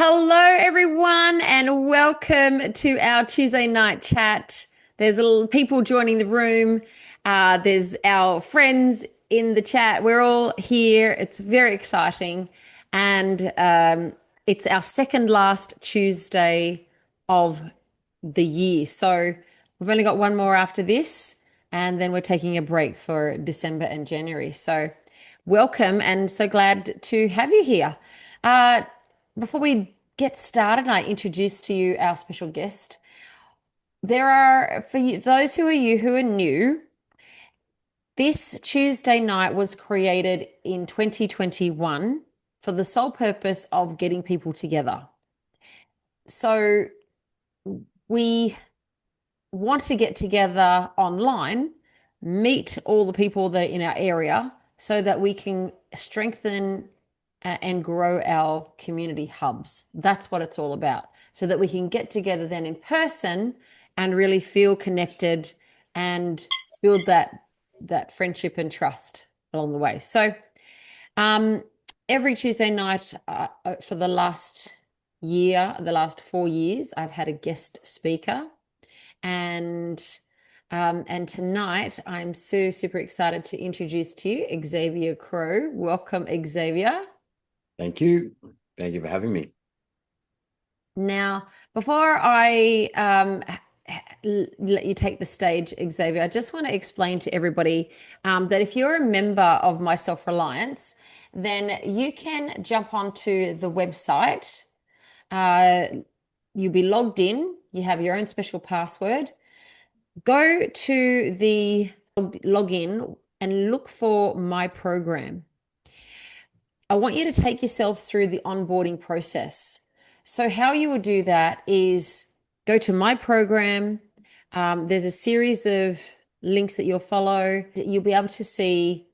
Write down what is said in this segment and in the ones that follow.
Hello, everyone, and welcome to our Tuesday night chat. There's a little people joining the room. There's our friends in the chat. We're all here. It's very exciting. And it's our second last Tuesday of the year. So we've only got one more after this, and then we're taking a break for December and January. So welcome, and so glad to have you here. Uh, Before we get started, I introduce to you our special guest. There are, for you, those who are new, this Tuesday night was created in 2021 for the sole purpose of getting people together. So we want to get together online, meet all the people that are in our area so that we can strengthen and grow our community hubs. That's what it's all about. So that we can get together then in person and really feel connected and build that friendship and trust along the way. So um, every Tuesday night for the last year, the last 4 years, I've had a guest speaker, and tonight I'm super excited to introduce to you Xavier Crow. Welcome, Xavier. Thank you. Thank you for having me. Now, before I let you take the stage, Xavier, I just want to explain to everybody that if you're a member of My Self Reliance, then you can jump onto the website. Uh, you'll be logged in, you have your own special password. Go to the login and look for My Program. I want you to take yourself through the onboarding process. So, how you would do that is go to My Program. There's a series of links that you'll follow. You'll be able to see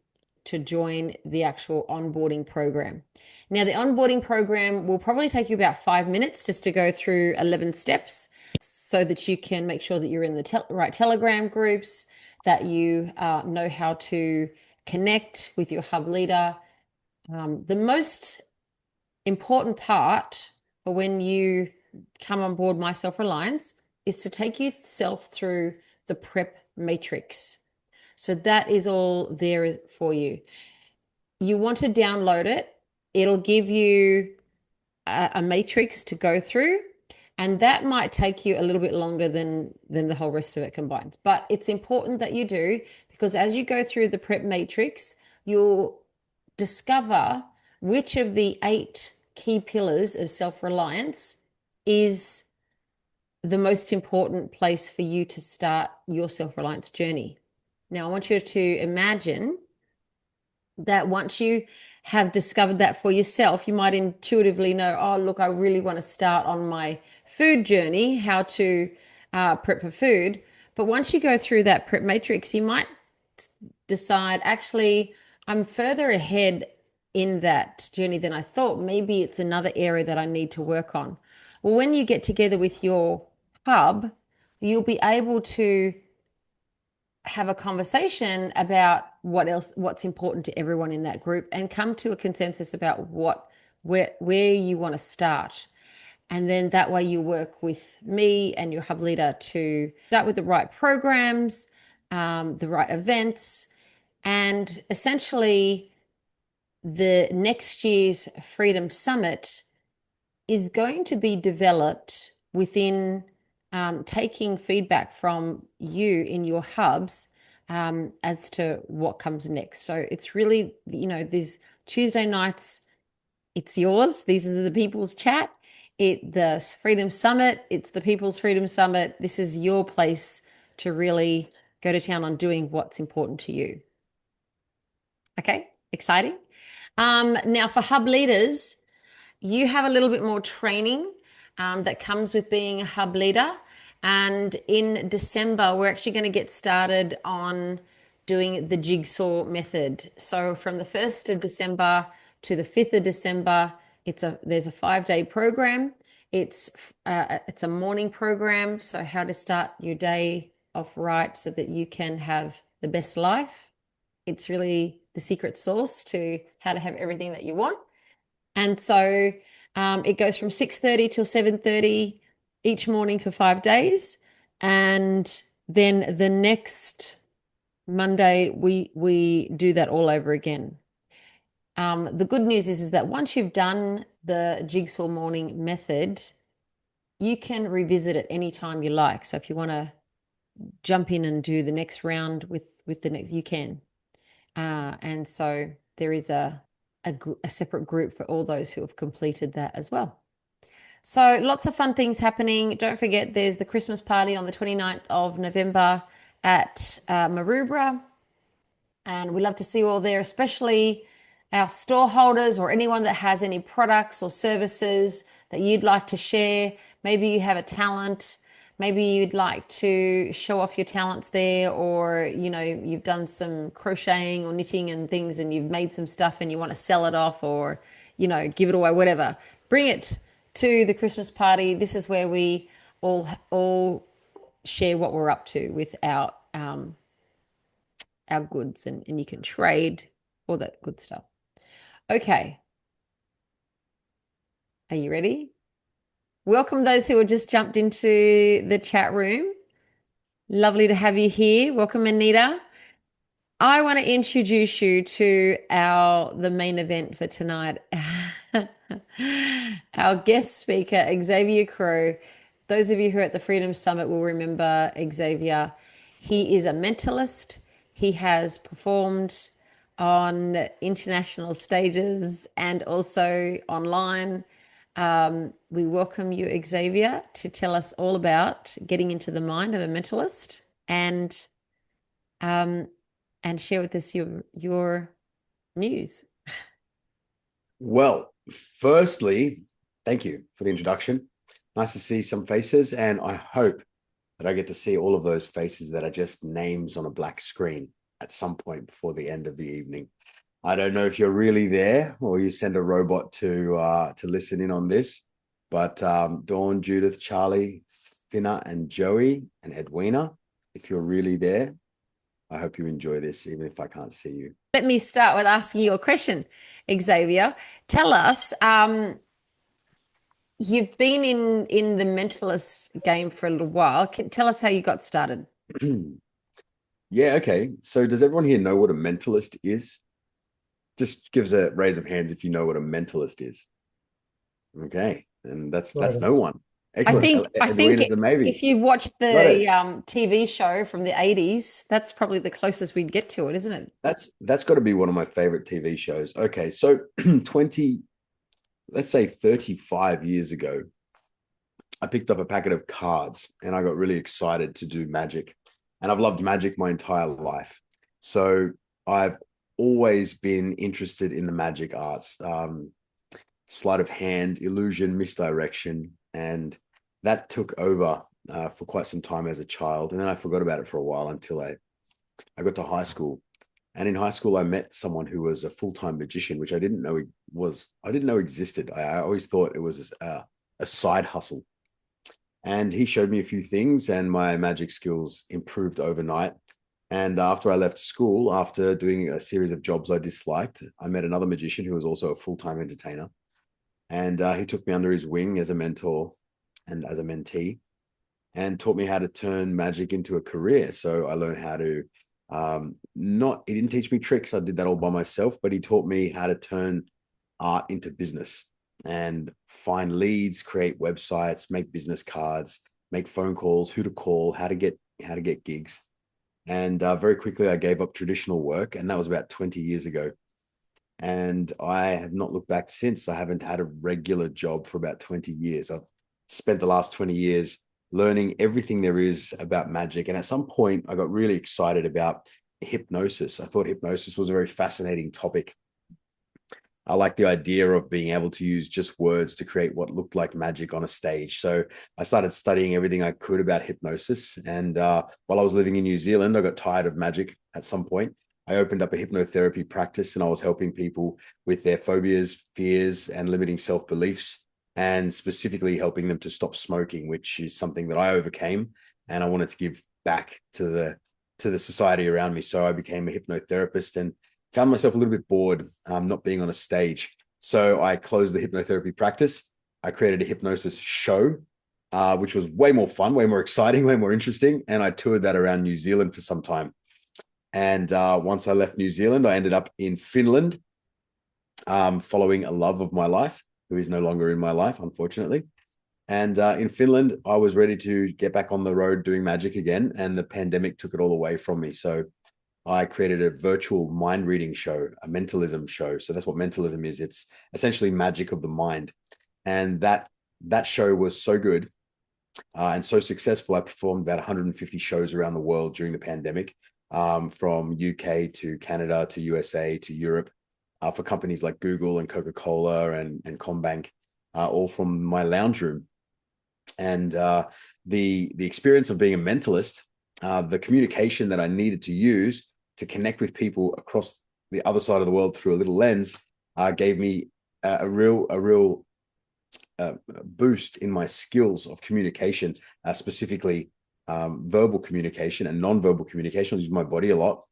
to join the actual onboarding program. Now, the onboarding program will probably take you about 5 minutes just to go through 11 steps so that you can make sure that you're in the right Telegram groups, that you know how to connect with your hub leader. The most important part for when you come on board My Self Reliance is to take yourself through the prep matrix. So that is all there is for you. You want to download it. It'll give you a matrix to go through, and that might take you a little bit longer than the whole rest of it combined. But it's important that you do, because as you go through the prep matrix, you'll discover which of the 8 key pillars of self-reliance is the most important place for you to start your self-reliance journey. Now, I want you to imagine that once you have discovered that for yourself, you might intuitively know, oh, look, I really want to start on my food journey, how to prep for food. But once you go through that prep matrix, you might decide, actually, I'm further ahead in that journey than I thought. Maybe it's another area that I need to work on. Well, when you get together with your hub, you'll be able to have a conversation about what's important to everyone in that group, and come to a consensus about where you want to start. And then that way you work with me and your hub leader to start with the right programs, the right events, and essentially the next year's Freedom Summit is going to be developed within taking feedback from you in your hubs as to what comes next. So it's really, these Tuesday nights, it's yours. These are the People's Chat. The Freedom Summit, it's the People's Freedom Summit. This is your place to really go to town on doing what's important to you. Okay, exciting. Now for hub leaders, you have a little bit more training that comes with being a hub leader. And in December, we're actually going to get started on doing the jigsaw method. So from the 1st of December to the 5th of December, there's a 5-day program. It's a morning program. So how to start your day off right so that you can have the best life. It's really the secret sauce to how to have everything that you want. And so It goes from 6:30 till 7:30 each morning for 5 days. And then the next Monday, we do that all over again. The good news is that once you've done the jigsaw morning method, you can revisit it anytime you like. So if you want to jump in and do the next round with the next, you can. And so there is a separate group for all those who have completed that as well. So lots of fun things happening. Don't forget, there's the Christmas party on the 29th of November at Maroubra. And we love to see you all there, especially our store holders or anyone that has any products or services that you'd like to share. Maybe you have a talent. Maybe you'd like to show off your talents there, or you've done some crocheting or knitting and things and you've made some stuff and you want to sell it off, or give it away, whatever. Bring it to the Christmas party. This is where we all share what we're up to with our goods, and you can trade all that good stuff. Okay. Are you ready? Welcome those who have just jumped into the chat room. Lovely to have you here. Welcome, Anita. I want to introduce you to the main event for tonight. Our guest speaker, Xavier Crow. Those of you who are at the Freedom Summit will remember Xavier. He is a mentalist. He has performed on international stages and also online. We welcome you, Xavier, to tell us all about getting into the mind of a mentalist and share with us your news. Well, firstly, thank you for the introduction. Nice to see some faces, and I hope that I get to see all of those faces that are just names on a black screen at some point before the end of the evening. I don't know if you're really there or you send a robot to listen in on this, but Dawn, Judith, Charlie, Finna, and Joey, and Edwina, if you're really there, I hope you enjoy this, even if I can't see you. Let me start with asking you a question, Xavier. Tell us, you've been in the mentalist game for a little while. Tell us how you got started. Yeah, okay. So does everyone here know what a mentalist is? Just gives a raise of hands if you know what a mentalist is. Okay, and that's no one. Excellent. I think Edwina's a maybe. if you watched Got the it. TV show from the 80s, that's probably the closest we'd get to it, isn't it? That's got to be one of my favorite TV shows. Okay, so 20, let's say 35 years ago, I picked up a packet of cards and I got really excited to do magic. And I've loved magic my entire life. So I've always been interested in the magic arts, sleight of hand, illusion, misdirection. And that took over for quite some time as a child. And then I forgot about it for a while until I got to high school. And in high school, I met someone who was a full-time magician, which I didn't know existed. I always thought it was a side hustle. And he showed me a few things and my magic skills improved overnight. And after I left school, after doing a series of jobs I disliked, I met another magician who was also a full-time entertainer. And he took me under his wing as a mentor and as a mentee and taught me how to turn magic into a career. So I learned how to he didn't teach me tricks. I did that all by myself, but he taught me how to turn art into business and find leads, create websites, make business cards, make phone calls, who to call, how to get gigs. And very quickly I gave up traditional work, and that was about 20 years ago. And I have not looked back since. I haven't had a regular job for about 20 years. I've spent the last 20 years learning everything there is about magic. And at some point, I got really excited about hypnosis. I thought hypnosis was a very fascinating topic. I like the idea of being able to use just words to create what looked like magic on a stage. So I started studying everything I could about hypnosis. And while I was living in New Zealand, I got tired of magic at some point. I opened up a hypnotherapy practice and I was helping people with their phobias, fears, and limiting self-beliefs, and specifically helping them to stop smoking, which is something that I overcame. And I wanted to give back to the society around me. So I became a hypnotherapist and found myself a little bit bored not being on a stage. So I closed the hypnotherapy practice. I created a hypnosis show, which was way more fun, way more exciting, way more interesting. And I toured that around New Zealand for some time. And once I left New Zealand, I ended up in Finland, following a love of my life, who is no longer in my life, unfortunately. And in Finland, I was ready to get back on the road doing magic again, and the pandemic took it all away from me. So I created a virtual mind reading show, a mentalism show. So that's what mentalism is. It's essentially magic of the mind. And that show was so good and so successful. I performed about 150 shows around the world during the pandemic, from UK to Canada to USA to Europe, for companies like Google and Coca-Cola and Combank, all from my lounge room. And the experience of being a mentalist, the communication that I needed to use to connect with people across the other side of the world through a little lens, gave me a real boost in my skills of communication, specifically verbal communication and non-verbal communication. I use my body a lot.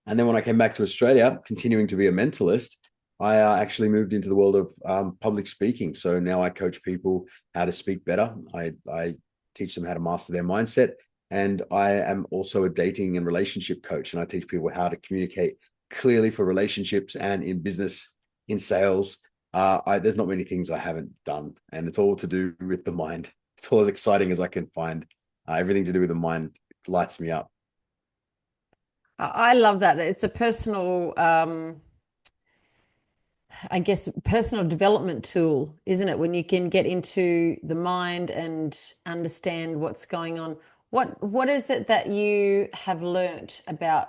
And then when I came back to Australia, continuing to be a mentalist, I actually moved into the world of public speaking. So now I coach people how to speak better. I teach them how to master their mindset. And I am also a dating and relationship coach. And I teach people how to communicate clearly for relationships and in business, in sales. There's not many things I haven't done. And it's all to do with the mind. It's all as exciting as I can find. Everything to do with the mind lights me up. I love that. It's a personal, I guess, personal development tool, isn't it? When you can get into the mind and understand what's going on. What is it that you have learnt about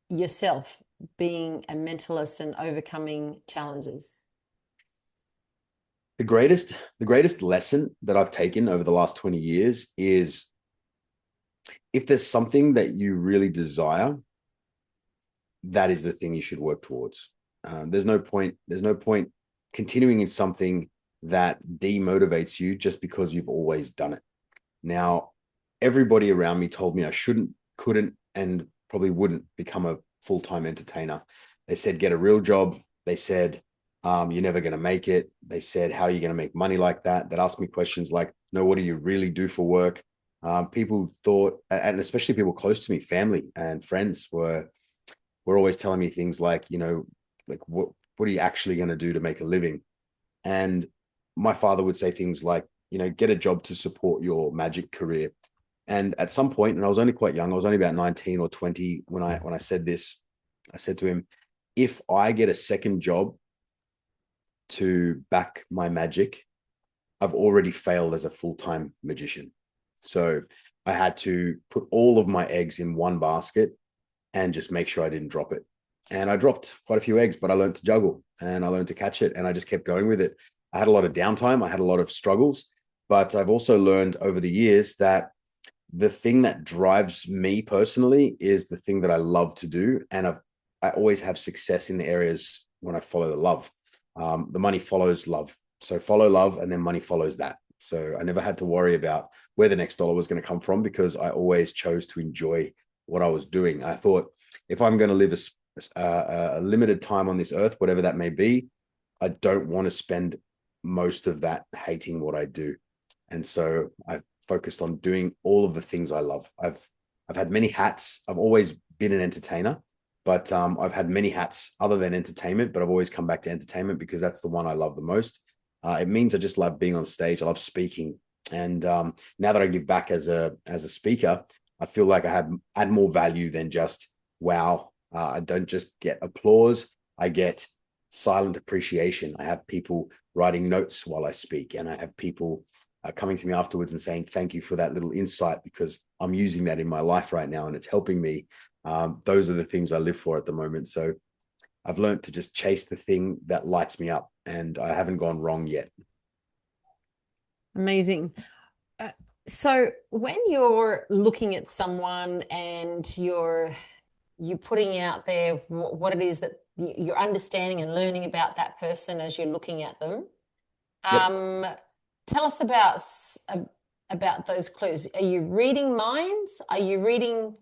yourself being a mentalist and overcoming challenges? The greatest lesson that I've taken over the last 20 years is, if there's something that you really desire, that is the thing you should work towards. There's no point continuing in something that demotivates you just because you've always done it. Now, everybody around me told me I shouldn't, couldn't, and probably wouldn't become a full-time entertainer. They said, get a real job. They said, you're never going to make it. They said, how are you going to make money like that? That asked me questions like, no, what do you really do for work? People thought, and especially people close to me, family and friends, were always telling me things like, like what are you actually going to do to make a living? And my father would say things like, get a job to support your magic career. And at some point, and I was only quite young, I was only about 19 or 20 when I said this. I said to him, if I get a second job to back my magic, I've already failed as a full-time magician. So I had to put all of my eggs in one basket and just make sure I didn't drop it. And I dropped quite a few eggs, but I learned to juggle and I learned to catch it, and I just kept going with it. I had a lot of downtime. I had a lot of struggles, but I've also learned over the years that the thing that drives me personally is the thing that I love to do. And I always have success in the areas when I follow the love. The money follows love. So follow love and then money follows that. So I never had to worry about where the next dollar was going to come from, because I always chose to enjoy what I was doing. I thought, if I'm going to live a limited time on this earth, whatever that may be, I don't want to spend most of that hating what I do. And so I've focused on doing all of the things I love. I've had many hats. I've always been an entertainer, but I've had many hats other than entertainment, but I've always come back to entertainment because that's the one I love the most. It means I just love being on stage. I love speaking. And now that I give back as a speaker, I feel like I add more value than just wow. I don't just get applause. I get silent appreciation. I have people writing notes while I speak, and I have people coming to me afterwards and saying, thank you for that little insight, because I'm using that in my life right now and it's helping me. Those are the things I live for at the moment. So I've learned to just chase the thing that lights me up, and I haven't gone wrong yet. Amazing. Uh, so when you're looking at someone and you're putting out there what it is that you're understanding and learning about that person as you're looking at them, Yep. um, tell us about those clues. Are you reading minds? Are you reading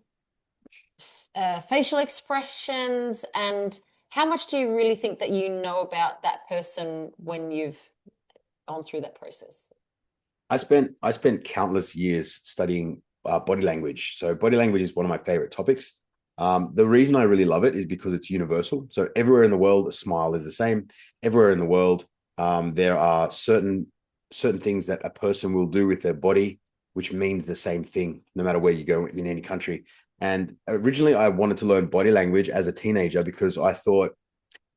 facial expressions? And How much do you really think that you know about that person when you've gone through that process? I spent countless years studying body language. So body language is one of my favorite topics. The reason I really love it is because it's universal. So everywhere in the world, a smile is the same. Everywhere in the world, there are certain things that a person will do with their body, which means the same thing, no matter where you go in any country. And originally, I wanted to learn body language as a teenager because I thought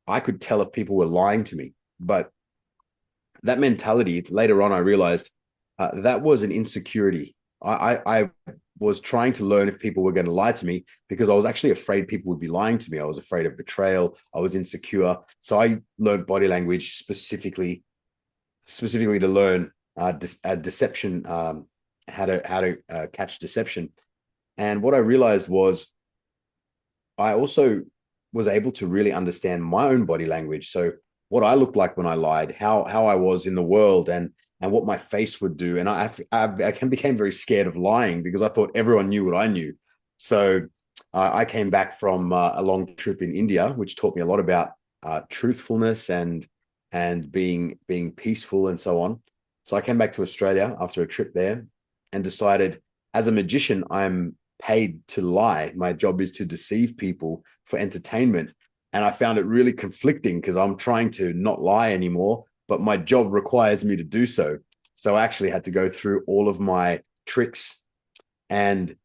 I could tell if people were lying to me. But that mentality, later on, I realized that was an insecurity. I was trying to learn if people were going to lie to me because I was actually afraid people would be lying to me. I was afraid of betrayal. I was insecure. So I learned body language specifically to learn deception, how to catch deception. And what I realized was I also was able to really understand my own body language. So what I looked like when I lied, how I was in the world, and what my face would do. And I became very scared of lying because I thought everyone knew what I knew. So I came back from a long trip in India, which taught me a lot about truthfulness and being peaceful and so on. So I came back to Australia after a trip there and decided, as a magician, I'm paid to lie. My job is to deceive people for entertainment. And I found it really conflicting because I'm trying to not lie anymore, but my job requires me to do so. So I actually had to go through all of my tricks, and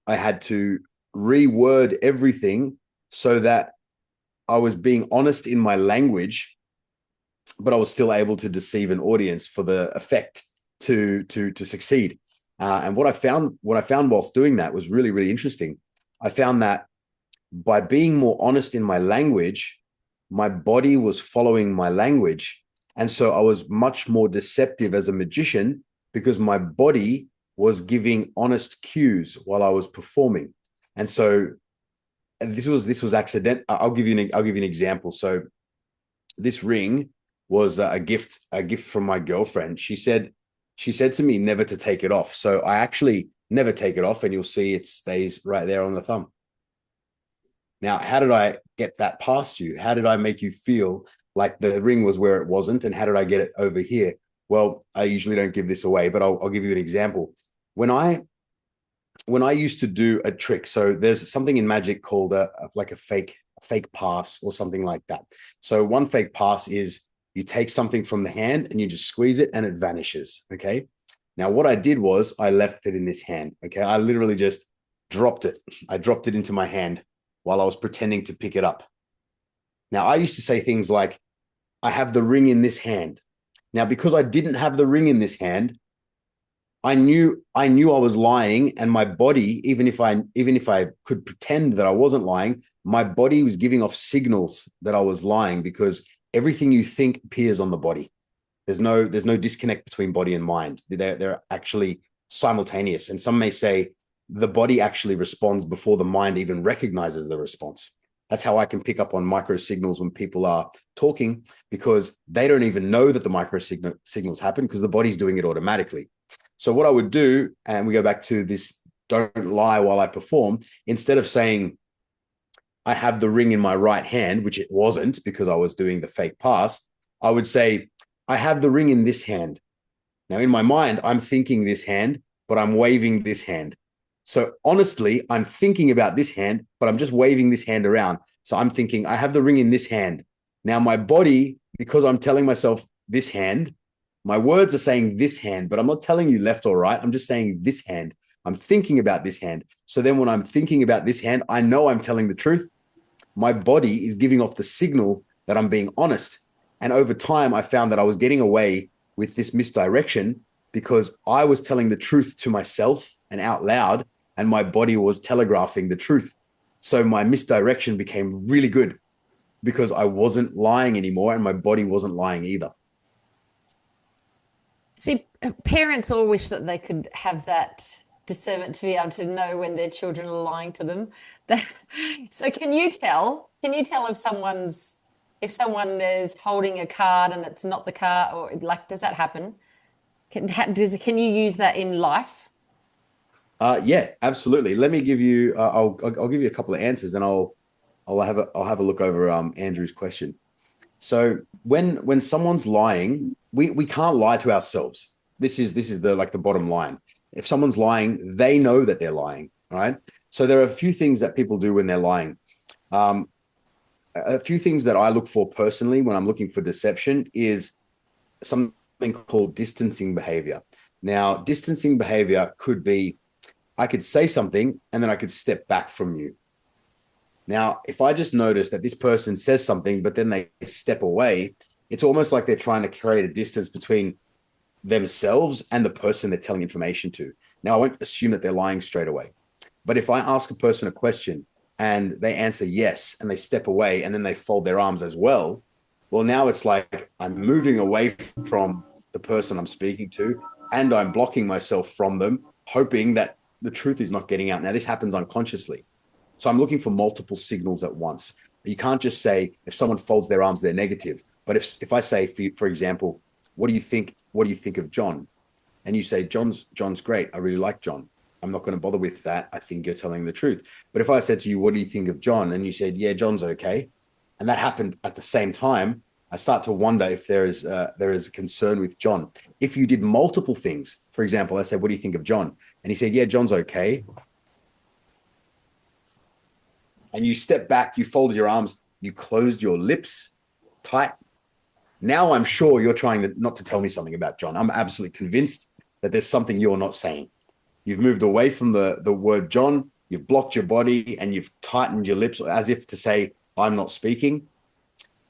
I had to reword everything so that I was being honest in my language, but I was still able to deceive an audience for the effect to succeed. And what I found whilst doing that was really, really interesting. I found that by being more honest in my language, my body was following my language. And so I was much more deceptive as a magician because my body was giving honest cues while I was performing. And so this was accident. I'll give you an example. So this ring was a gift from my girlfriend. She said to me never to take it off. So I actually never take it off, and you'll see it stays right there on the thumb. Now, how did I get that past you? How did I make you feel like the ring was where it wasn't? And how did I get it over here? Well, I usually don't give this away, but I'll give you an example. When I when I used to do a trick, so there's something in magic called like a fake pass or something like that. So one fake pass is you take something from the hand and you just squeeze it and it vanishes. Okay. Now what I did was I left it in this hand. Okay. I literally just dropped it. I dropped it into my hand while I was pretending to pick it up. Now I used to say things like, I have the ring in this hand. Now, because I didn't have the ring in this hand, I knew I was lying, and my body, even if I could pretend that I wasn't lying, my body was giving off signals that I was lying, because everything you think appears on the body. There's no disconnect between body and mind. They're actually simultaneous. And some may say the body actually responds before the mind even recognizes the response. That's how I can pick up on micro signals when people are talking, because they don't even know that the micro signals happen because the body's doing it automatically. So what I would do, and we go back to this, don't lie while I perform, instead of saying, I have the ring in my right hand, which it wasn't because I was doing the fake pass, I would say, I have the ring in this hand. Now, in my mind, I'm thinking this hand, but I'm waving this hand. So honestly, I'm thinking about this hand, but I'm just waving this hand around. So I'm thinking, I have the ring in this hand. Now, my body, because I'm telling myself this hand, my words are saying this hand, but I'm not telling you left or right. I'm just saying this hand. I'm thinking about this hand. So then when I'm thinking about this hand, I know I'm telling the truth. My body is giving off the signal that I'm being honest. And over time, I found that I was getting away with this misdirection because I was telling the truth to myself and out loud, and my body was telegraphing the truth. So my misdirection became really good because I wasn't lying anymore, and my body wasn't lying either. See, parents all wish that they could have that discernment to be able to know when their children are lying to them. So can you tell if someone is holding a card and it's not the card, or like, does that happen? Can you use that in life? Yeah, absolutely. Let me give you. I'll give you a couple of answers, and I'll have a look over Andrew's question. So when someone's lying, we can't lie to ourselves. This is the like the bottom line. If someone's lying, they know that they're lying, right? So there are a few things that people do when they're lying. Um, a few things that I look for personally when I'm looking for deception is something called distancing behavior. Now, distancing behavior could be I could say something and then I could step back from you. Now, if I just notice that this person says something, but then they step away, it's almost like they're trying to create a distance between themselves and the person they're telling information to. Now, I won't assume that they're lying straight away. But if I ask a person a question and they answer yes and they step away and then they fold their arms as well, well, now it's like I'm moving away from the person I'm speaking to and I'm blocking myself from them, hoping that the truth is not getting out. Now, this happens unconsciously. So I'm looking for multiple signals at once. You can't just say if someone folds their arms, they're negative. But if I say, for example, what do you think? What do you think of John? And you say, John's great. I really like John. I'm not going to bother with that. I think you're telling the truth. But if I said to you, what do you think of John? And you said, yeah, John's okay. And that happened at the same time. I start to wonder if there is a concern with John. If you did multiple things, for example, I said, what do you think of John? And he said, yeah, John's okay. And you step back, you folded your arms, you closed your lips tight. Now I'm sure you're trying not to tell me something about John. I'm absolutely convinced that there's something you're not saying. You've moved away from the word John, you've blocked your body and you've tightened your lips as if to say, I'm not speaking.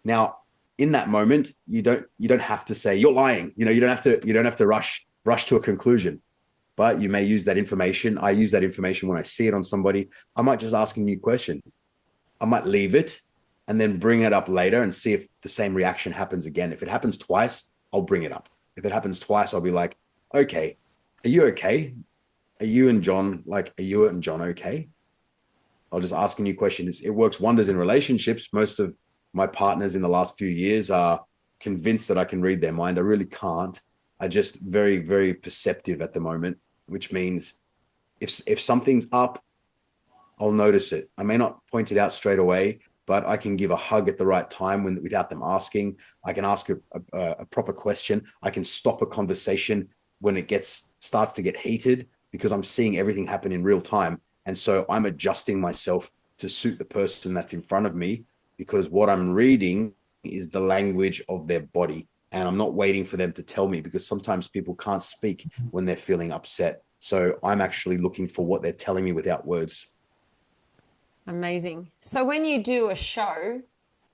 Now, in that moment, you don't have to say you're lying. You don't have to rush to a conclusion. But you may use that information. I use that information when I see it on somebody. I might just ask a new question. I might leave it and then bring it up later and see if the same reaction happens again. If it happens twice, I'll bring it up. If it happens twice, I'll be like, okay, are you okay? Are you and John okay? I'll just ask a new question. It works wonders in relationships. Most of my partners in the last few years are convinced that I can read their mind. I really can't. I just very, very perceptive at the moment, which means if something's up, I'll notice it. I may not point it out straight away, but I can give a hug at the right time without them asking. I can ask a proper question. I can stop a conversation when it starts to get heated because I'm seeing everything happen in real time. And so I'm adjusting myself to suit the person that's in front of me because what I'm reading is the language of their body. And I'm not waiting for them to tell me because sometimes people can't speak when they're feeling upset. So I'm actually looking for what they're telling me without words. Amazing. So when you do a show,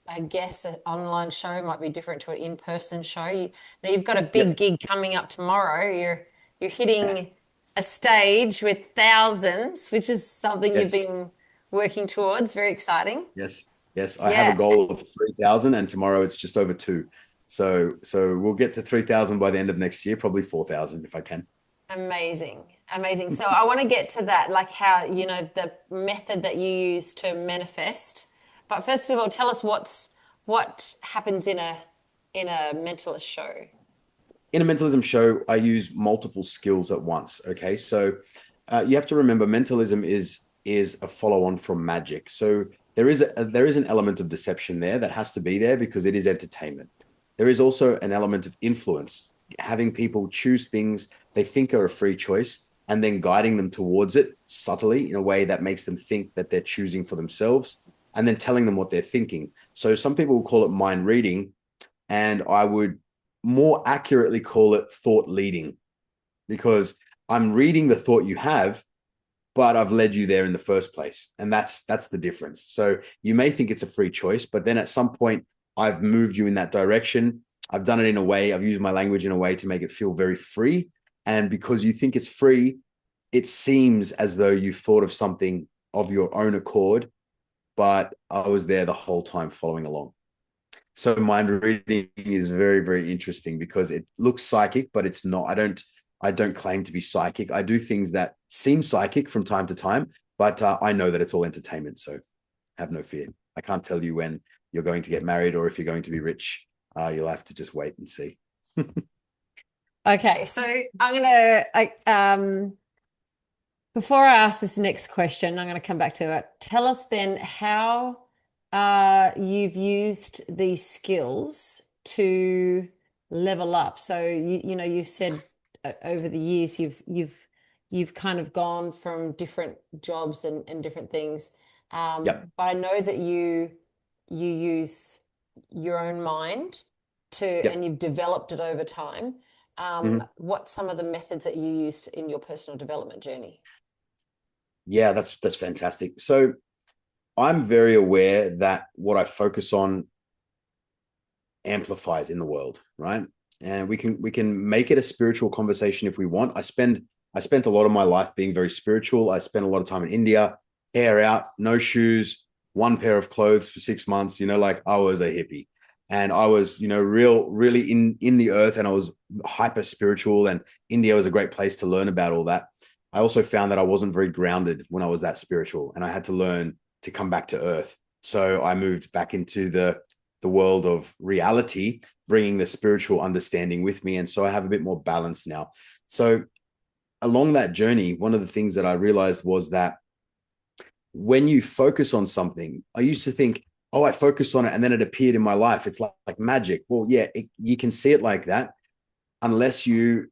I guess an online show might be different to an in-person show. Now you've got a big Yep. gig coming up tomorrow. You're hitting a stage with thousands, which is something you've Yes. been working towards. Very exciting. Yes. Yes. I have a Yeah, goal of 3,000 and tomorrow it's just over two. So we'll get to 3,000 by the end of next year, probably 4,000 if I can. amazing. Amazing. So I want to get to that, like how, the method that you use to manifest. But first of all, tell us what happens in a mentalist show. In a mentalism show, I use multiple skills at once. Okay. So you have to remember mentalism is a follow on from magic. So there is an element of deception there that has to be there because it is entertainment. There is also an element of influence, having people choose things they think are a free choice and then guiding them towards it subtly in a way that makes them think that they're choosing for themselves and then telling them what they're thinking. So some people will call it mind reading, and I would more accurately call it thought leading because I'm reading the thought you have, but I've led you there in the first place. And that's the difference. So you may think it's a free choice, but then at some point I've moved you in that direction. I've done it in a way, I've used my language in a way to make it feel very free. And because you think it's free, it seems as though you thought of something of your own accord, but I was there the whole time following along. So mind reading is very, very interesting because it looks psychic, but it's not. I don't claim to be psychic. I do things that seem psychic from time to time, but I know that it's all entertainment. So have no fear. I can't tell you when you're going to get married or if you're going to be rich. You'll have to just wait and see. Okay, so before I ask this next question, I'm gonna come back to it. Tell us then, how you've used these skills to level up. So you know you've said over the years you've kind of gone from different jobs and different things. Yep. But I know that you use your own mind to, and Yep. you've developed it over time. Mhm. What's some of the methods that you used in your personal development journey? Yeah, that's fantastic. So I'm very aware that what I focus on amplifies in the world, right? And we can make it a spiritual conversation if we want. I spent a lot of my life being very spiritual. I spent a lot of time in India, hair out, no shoes, one pair of clothes for 6 months. Like I was a hippie, and I was really in the earth, and I was hyper spiritual. And India was a great place to learn about all that. I also found that I wasn't very grounded when I was that spiritual, and I had to learn to come back to earth. So I moved back into the world of reality, bringing the spiritual understanding with me. And so I have a bit more balance now. So along that journey, one of the things that I realized was that when you focus on something, I used to think, oh, I focused on it and then it appeared in my life. It's like magic. Well, yeah, you can see it like that unless you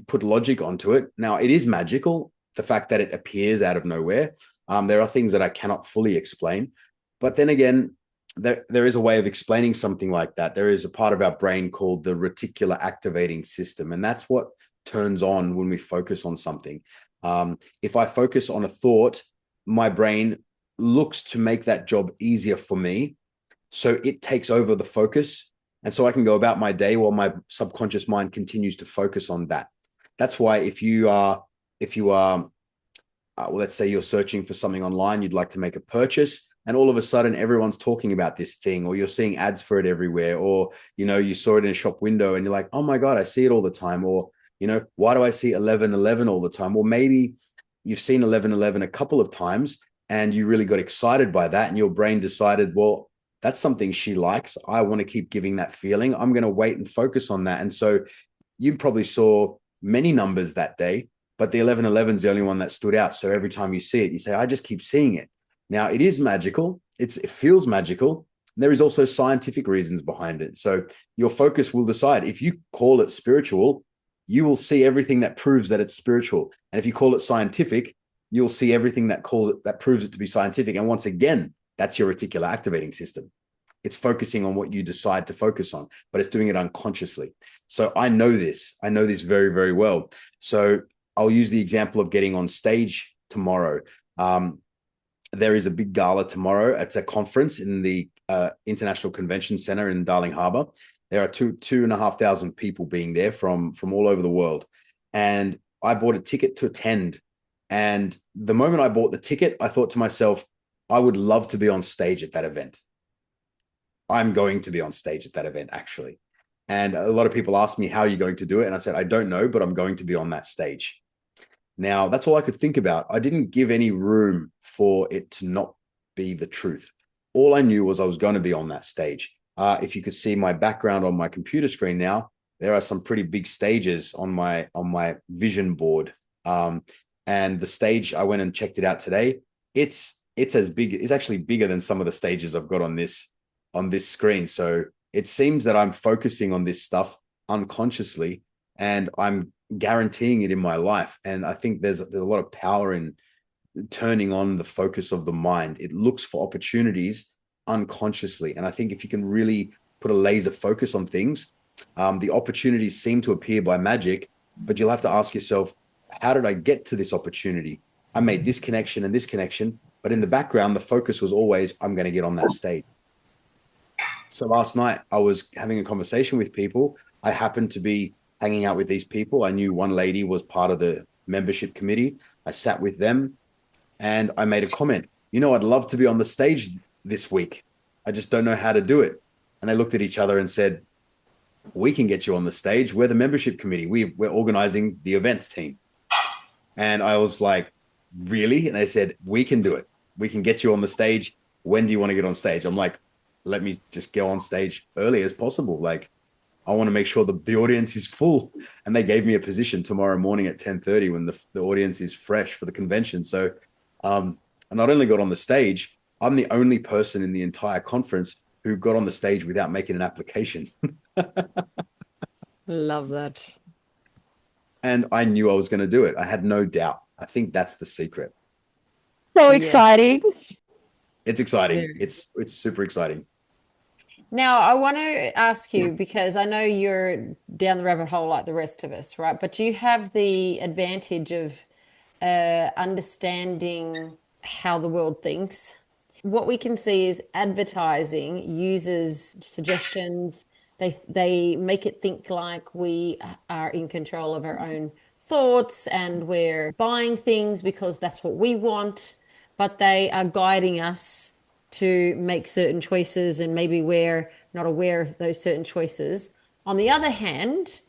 put logic onto it. Now, it is magical, the fact that it appears out of nowhere. There are things that I cannot fully explain. But then again, there is a way of explaining something like that. There is a part of our brain called the reticular activating system, and that's what turns on when we focus on something. If I focus on a thought, my brain looks to make that job easier for me. So it takes over the focus. And so I can go about my day while my subconscious mind continues to focus on that. That's why if you are, well, let's say you're searching for something online, you'd like to make a purchase, and all of a sudden everyone's talking about this thing, or you're seeing ads for it everywhere, or you saw it in a shop window and you're like, oh my God, I see it all the time. Or why do I see 1111 all the time? Well, maybe you've seen 1111 a couple of times and you really got excited by that, and your brain decided, well, that's something she likes, I want to keep giving that feeling, I'm going to wait and focus on that. And so you probably saw many numbers that day, but the 1111 is the only one that stood out. So every time you see it, you say, I just keep seeing it. Now, it is magical. It feels magical. There is also scientific reasons behind it. So your focus will decide. If you call it spiritual, you will see everything that proves that it's spiritual. And if you call it scientific, you'll see everything that proves it to be scientific. And once again, that's your reticular activating system. It's focusing on what you decide to focus on, but it's doing it unconsciously. So I know this. I know this very, very well. So I'll use the example of getting on stage tomorrow. There is a big gala tomorrow. It's a conference in the International Convention Center in Darling Harbour. There are 2,500 people being there from all over the world. And I bought a ticket to attend. And the moment I bought the ticket, I thought to myself, I would love to be on stage at that event. I'm going to be on stage at that event, actually. And a lot of people ask me, how are you going to do it? And I said, I don't know, but I'm going to be on that stage. Now, that's all I could think about. I didn't give any room for it to not be the truth. All I knew was I was going to be on that stage. If you could see my background on my computer screen now, there are some pretty big stages on my vision board. And the stage, I went and checked it out today. It's as big. It's actually bigger than some of the stages I've got on this screen. So it seems that I'm focusing on this stuff unconsciously, and I'm guaranteeing it in my life. And I think there's a lot of power in turning on the focus of the mind. It looks for opportunities unconsciously. And I think if you can really put a laser focus on things, the opportunities seem to appear by magic, but you'll have to ask yourself, how did I get to this opportunity? I made this connection and this connection, but in the background, the focus was always, I'm going to get on that stage. So last night I was having a conversation with people. I happened to be hanging out with these people. I knew one lady was part of the membership committee. I sat with them and I made a comment. I'd love to be on the stage this week. I just don't know how to do it. And they looked at each other and said, we can get you on the stage. We're the membership committee. We're organizing the events team. And I was like, really? And they said, we can do it. We can get you on the stage. When do you want to get on stage? I'm like, let me just go on stage early as possible. Like, I want to make sure the audience is full. And they gave me a position tomorrow morning at 10:30 when the audience is fresh for the convention. So I not only got on the stage, I'm the only person in the entire conference who got on the stage without making an application. Love that. And I knew I was going to do it. I had no doubt. I think that's the secret. So Yeah. exciting. It's exciting. Very. It's super exciting. Now, I want to ask you because I know you're down the rabbit hole like the rest of us, right? But you have the advantage of understanding how the world thinks. What we can see is advertising uses suggestions. They make it think like we are in control of our own thoughts and we're buying things because that's what we want, but they are guiding us to make certain choices and maybe we're not aware of those certain choices. On the other hand,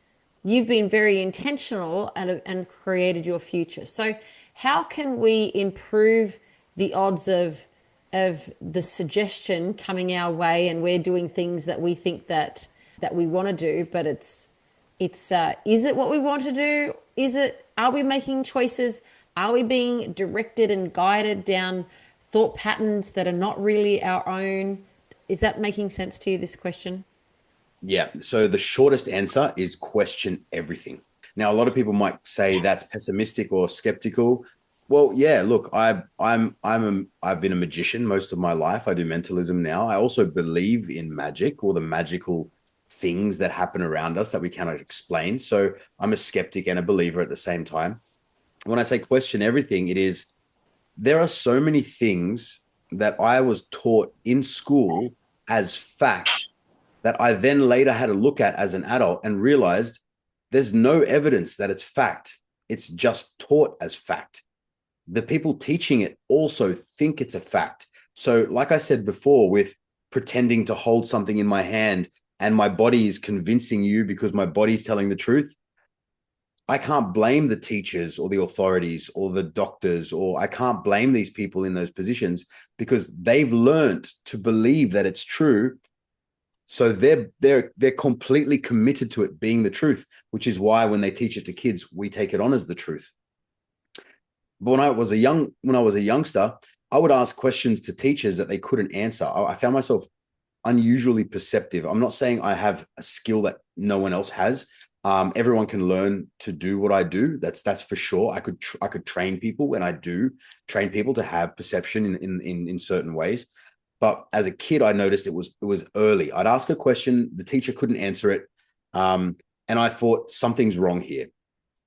you've been very intentional and created your future. So how can we improve the odds of the suggestion coming our way and we're doing things that we think that we want to do, but it's is it what we want to do? Is it, are we making choices? Are we being directed and guided down thought patterns that are not really our own? Is that making sense to you, this question? Yeah. So the shortest answer is question everything. Now, a lot of people might say that's pessimistic or skeptical. Well, yeah, look, I've been a magician most of my life. I do mentalism now. I also believe in magic or the magical things that happen around us that we cannot explain. So I'm a skeptic and a believer at the same time. When I say question everything, it is there are so many things that I was taught in school as fact that I then later had to look at as an adult and realized there's no evidence that it's fact. It's just taught as fact. The people teaching it also think it's a fact. So, like I said before, with pretending to hold something in my hand and my body is convincing you because my body's telling the truth, I can't blame the teachers or the authorities or the doctors, or I can't blame these people in those positions because they've learned to believe that it's true. So they're completely committed to it being the truth, which is why when they teach it to kids, we take it on as the truth. But when I was a youngster, I would ask questions to teachers that they couldn't answer. I found myself unusually perceptive. I'm not saying I have a skill that no one else has. Everyone can learn to do what I do. That's for sure. I could train people, and I do train people to have perception in certain ways. But as a kid, I noticed it was early. I'd ask a question, the teacher couldn't answer it, and I thought something's wrong here.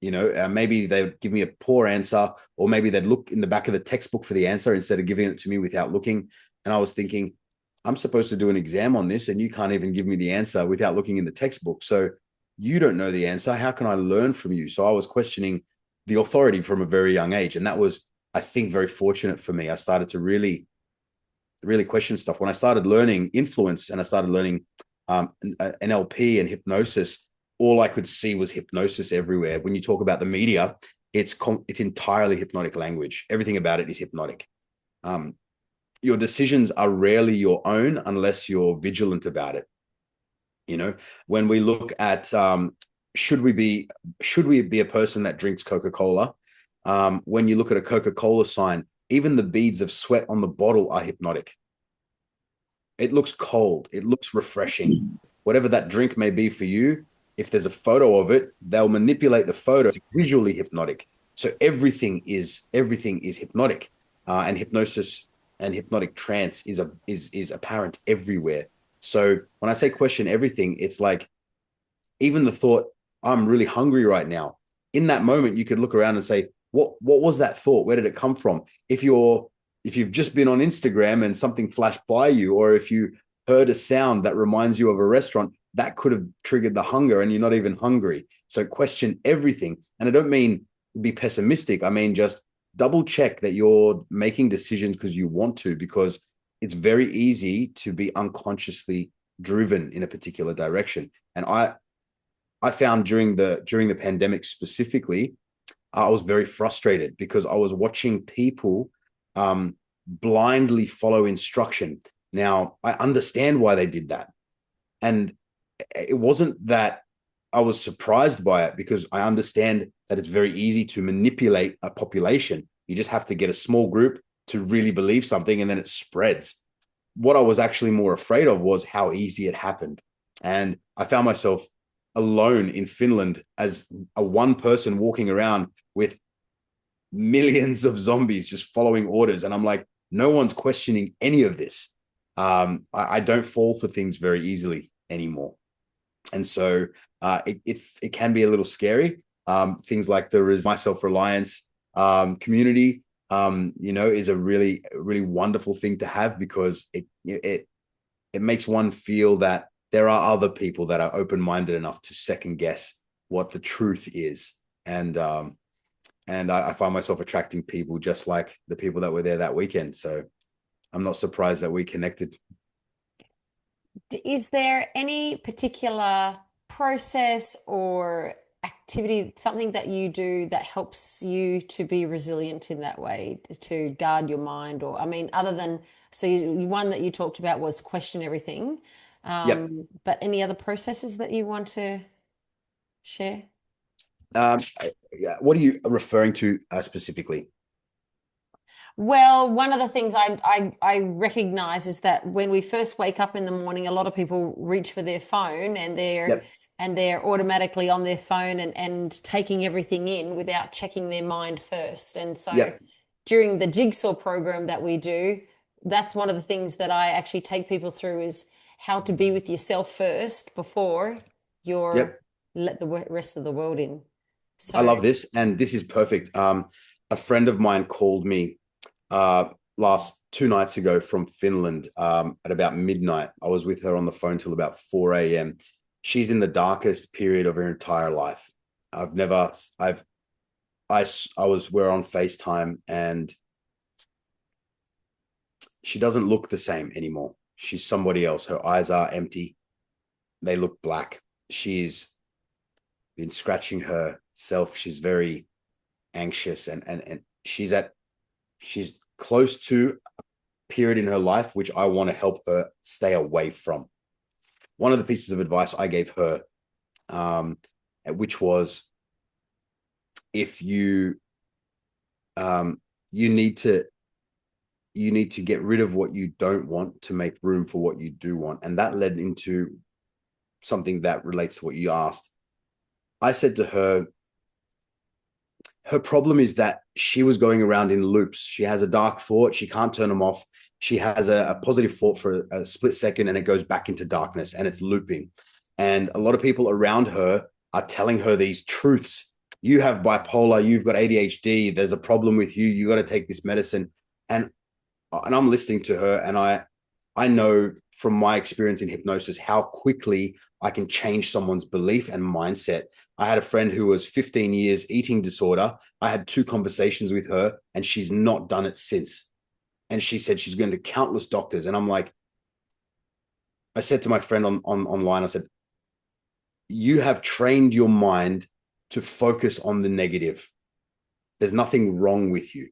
Maybe they would give me a poor answer, or maybe they'd look in the back of the textbook for the answer instead of giving it to me without looking. And I was thinking, I'm supposed to do an exam on this, and you can't even give me the answer without looking in the textbook. So you don't know the answer. How can I learn from you? So I was questioning the authority from a very young age. And that was, I think, very fortunate for me. I started to really question stuff. When I started learning influence and I started learning NLP and hypnosis, all I could see was hypnosis everywhere. When you talk about the media, it's entirely hypnotic language. Everything about it is hypnotic. Your decisions are rarely your own unless you're vigilant about it. When we look at should we be a person that drinks Coca-Cola? When you look at a Coca-Cola sign, even the beads of sweat on the bottle are hypnotic. It looks cold. It looks refreshing. Whatever that drink may be for you, if there's a photo of it, they'll manipulate the photo to visually hypnotic. So everything is hypnotic, and hypnosis and hypnotic trance is apparent everywhere. So when I say question everything, it's like even the thought, I'm really hungry right now. In that moment, you could look around and say, what was that thought? Where did it come from? If you've just been on Instagram and something flashed by you, or if you heard a sound that reminds you of a restaurant, that could have triggered the hunger and you're not even hungry. So question everything. And I don't mean be pessimistic. I mean, just double check that you're making decisions because you want to, because it's very easy to be unconsciously driven in a particular direction. And I found during the pandemic specifically, I was very frustrated because I was watching people blindly follow instruction. Now, I understand why they did that. And it wasn't that I was surprised by it, because I understand that it's very easy to manipulate a population. You just have to get a small group, to really believe something, and then it spreads. What I was actually more afraid of was how easy it happened. And I found myself alone in Finland as a one person walking around with millions of zombies just following orders. And I'm like, no one's questioning any of this. I don't fall for things very easily anymore. And so it can be a little scary. Things like there is my self-reliance community, is a really wonderful thing to have, because it makes one feel that there are other people that are open-minded enough to second guess what the truth is. And I find myself attracting people just like the people that were there that weekend. So I'm not surprised that we connected. Is there any particular process or activity, something that you do that helps you to be resilient in that way, to guard your mind? Or, I mean, other than, so one that you talked about was question everything. Yep. But any other processes that you want to share? Um, what are you referring to specifically? Well, one of the things I recognize is that when we first wake up in the morning, a lot of people reach for their phone, Yep. and they're automatically on their phone and taking everything in without checking their mind first. And so Yep. during the jigsaw program that we do, that's one of the things that I actually take people through, is how to be with yourself first before you're Yep. let the rest of the world in. I So love this, and this is perfect. A friend of mine called me uh, last 2 nights ago from Finland at about midnight. I was with her on the phone till about 4 a.m. She's in the darkest period of her entire life. I've never, I've, I was, we're on FaceTime, and she doesn't look the same anymore. She's somebody else. Her eyes are empty. They look black. She's been scratching herself. She's very anxious, and she's close to a period in her life which I want to help her stay away from. One of the pieces of advice I gave her, which was, if you you need to get rid of what you don't want to make room for what you do want. And that led into something that relates to what you asked. I said to her, her problem is that she was going around in loops. She has a dark thought. She can't turn them off. She has a positive thought for a split second, and it goes back into darkness, and it's looping. And a lot of people around her are telling her these truths. You have bipolar, you've got ADHD, there's a problem with you, you got to take this medicine. And I'm listening to her, and I know from my experience in hypnosis how quickly I can change someone's belief and mindset. I had a friend who was 15 years eating disorder. I had 2 conversations with her, and she's not done it since. And she said she's going to countless doctors. And I'm like, I said to my friend online, I said, you have trained your mind to focus on the negative. There's nothing wrong with you.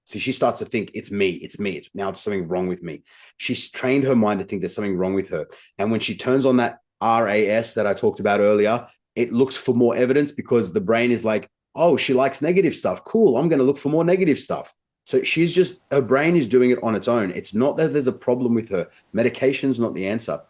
So she starts to think, it's me. It's now it's something wrong with me. She's trained her mind to think there's something wrong with her. And when she turns on that RAS that I talked about earlier, it looks for more evidence, because the brain is like, oh, she likes negative stuff. Cool. I'm going to look for more negative stuff. So her brain is doing it on its own. It's not that there's a problem with her. Medication's not the answer.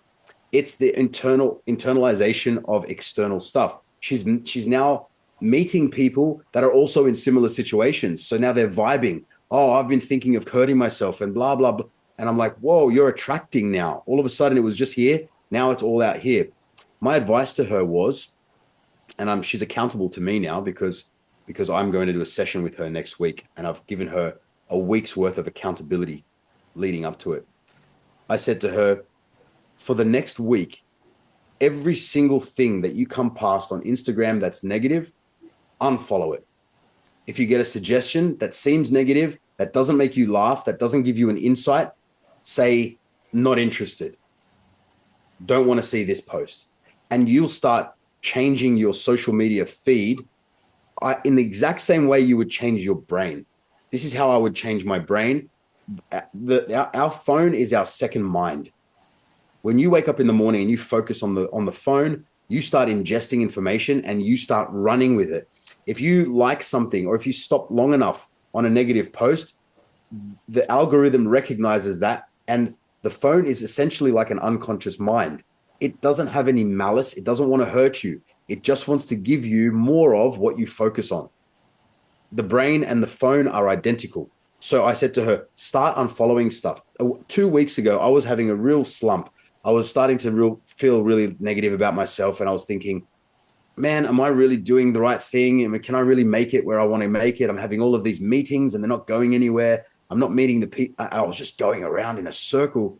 It's the internalization of external stuff. She's now meeting people that are also in similar situations. So now they're vibing. Oh, I've been thinking of hurting myself and blah, blah, blah. And I'm like, whoa, you're attracting now. All of a sudden it was just here. Now it's all out here. My advice to her was, and she's accountable to me now, because I'm going to do a session with her next week, and I've given her a week's worth of accountability leading up to it. I said to her, for the next week, every single thing that you come past on Instagram that's negative, unfollow it. If you get a suggestion that seems negative, that doesn't make you laugh, that doesn't give you an insight, say, not interested. Don't want to see this post. And you'll start changing your social media feed in the exact same way you would change your brain. This is how I would change my brain. Our phone is our second mind. When you wake up in the morning and you focus on the phone, you start ingesting information and you start running with it. If you like something, or if you stop long enough on a negative post, the algorithm recognizes that, and the phone is essentially like an unconscious mind. It doesn't have any malice. It doesn't want to hurt you. It just wants to give you more of what you focus on. The brain and the phone are identical. So I said to her, start unfollowing stuff. 2 weeks ago, I was having a real slump. I was starting to feel really negative about myself. And I was thinking, man, am I really doing the right thing? Can I really make it where I want to make it? I'm having all of these meetings and they're not going anywhere. I'm not meeting the people. I was just going around in a circle.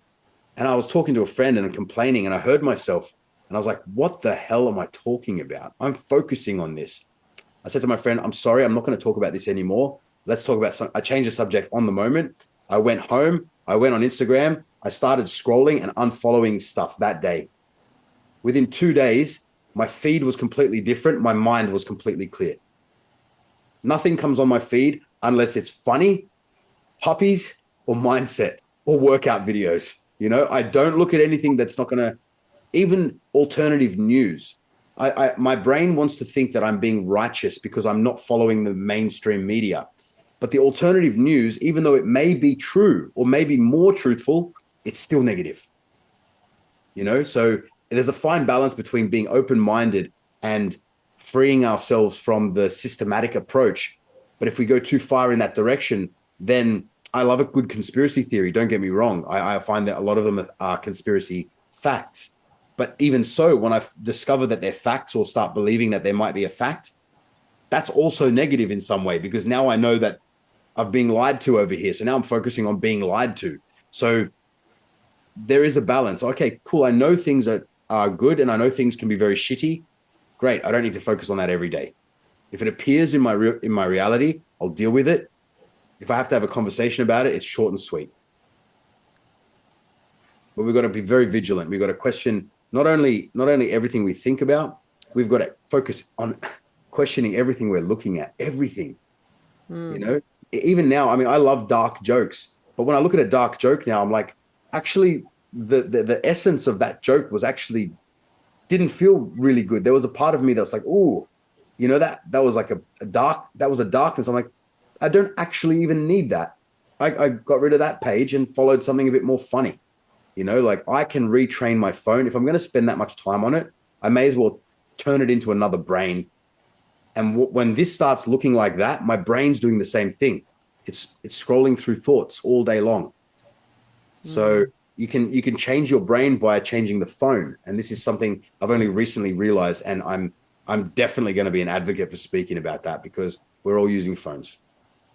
And I was talking to a friend and complaining, and I heard myself. And I was like, what the hell am I talking about? I'm focusing on this. I said to my friend, I'm sorry, I'm not going to talk about this anymore. Let's talk about I changed the subject on the moment. I went home. I went on Instagram. I started scrolling and unfollowing stuff that day. Within 2 days, my feed was completely different. My mind was completely clear. Nothing comes on my feed unless it's funny, puppies, or mindset, or workout videos. I don't look at anything that's not going to, even alternative news. My brain wants to think that I'm being righteous because I'm not following the mainstream media. But the alternative news, even though it may be true or maybe more truthful, it's still negative. So there's a fine balance between being open-minded and freeing ourselves from the systematic approach. But if we go too far in that direction, then I love a good conspiracy theory. Don't get me wrong. I find that a lot of them are conspiracy facts. But even so, when I discover that they're facts or start believing that there might be a fact, that's also negative in some way, because now I know that I'm being lied to over here. So now I'm focusing on being lied to. So there is a balance. Okay, cool. I know things are good, and I know things can be very shitty. Great. I don't need to focus on that every day. If it appears in my reality, I'll deal with it. If I have to have a conversation about it, it's short and sweet. But we've got to be very vigilant. We've got to question not only everything we think about, we've got to focus on questioning everything we're looking at, everything. Even now, I mean, I love dark jokes, but when I look at a dark joke now, I'm like, actually, the essence of that joke was actually didn't feel really good. There was a part of me that was like, oh, that was like that was a darkness. I'm like, I don't actually even need that. I got rid of that page and followed something a bit more funny. Like I can retrain my phone. If I'm going to spend that much time on it, I may as well turn it into another brain. And when this starts looking like that, my brain's doing the same thing. It's scrolling through thoughts all day long. So you can change your brain by changing the phone. And this is something I've only recently realized. And I'm definitely going to be an advocate for speaking about that, because we're all using phones.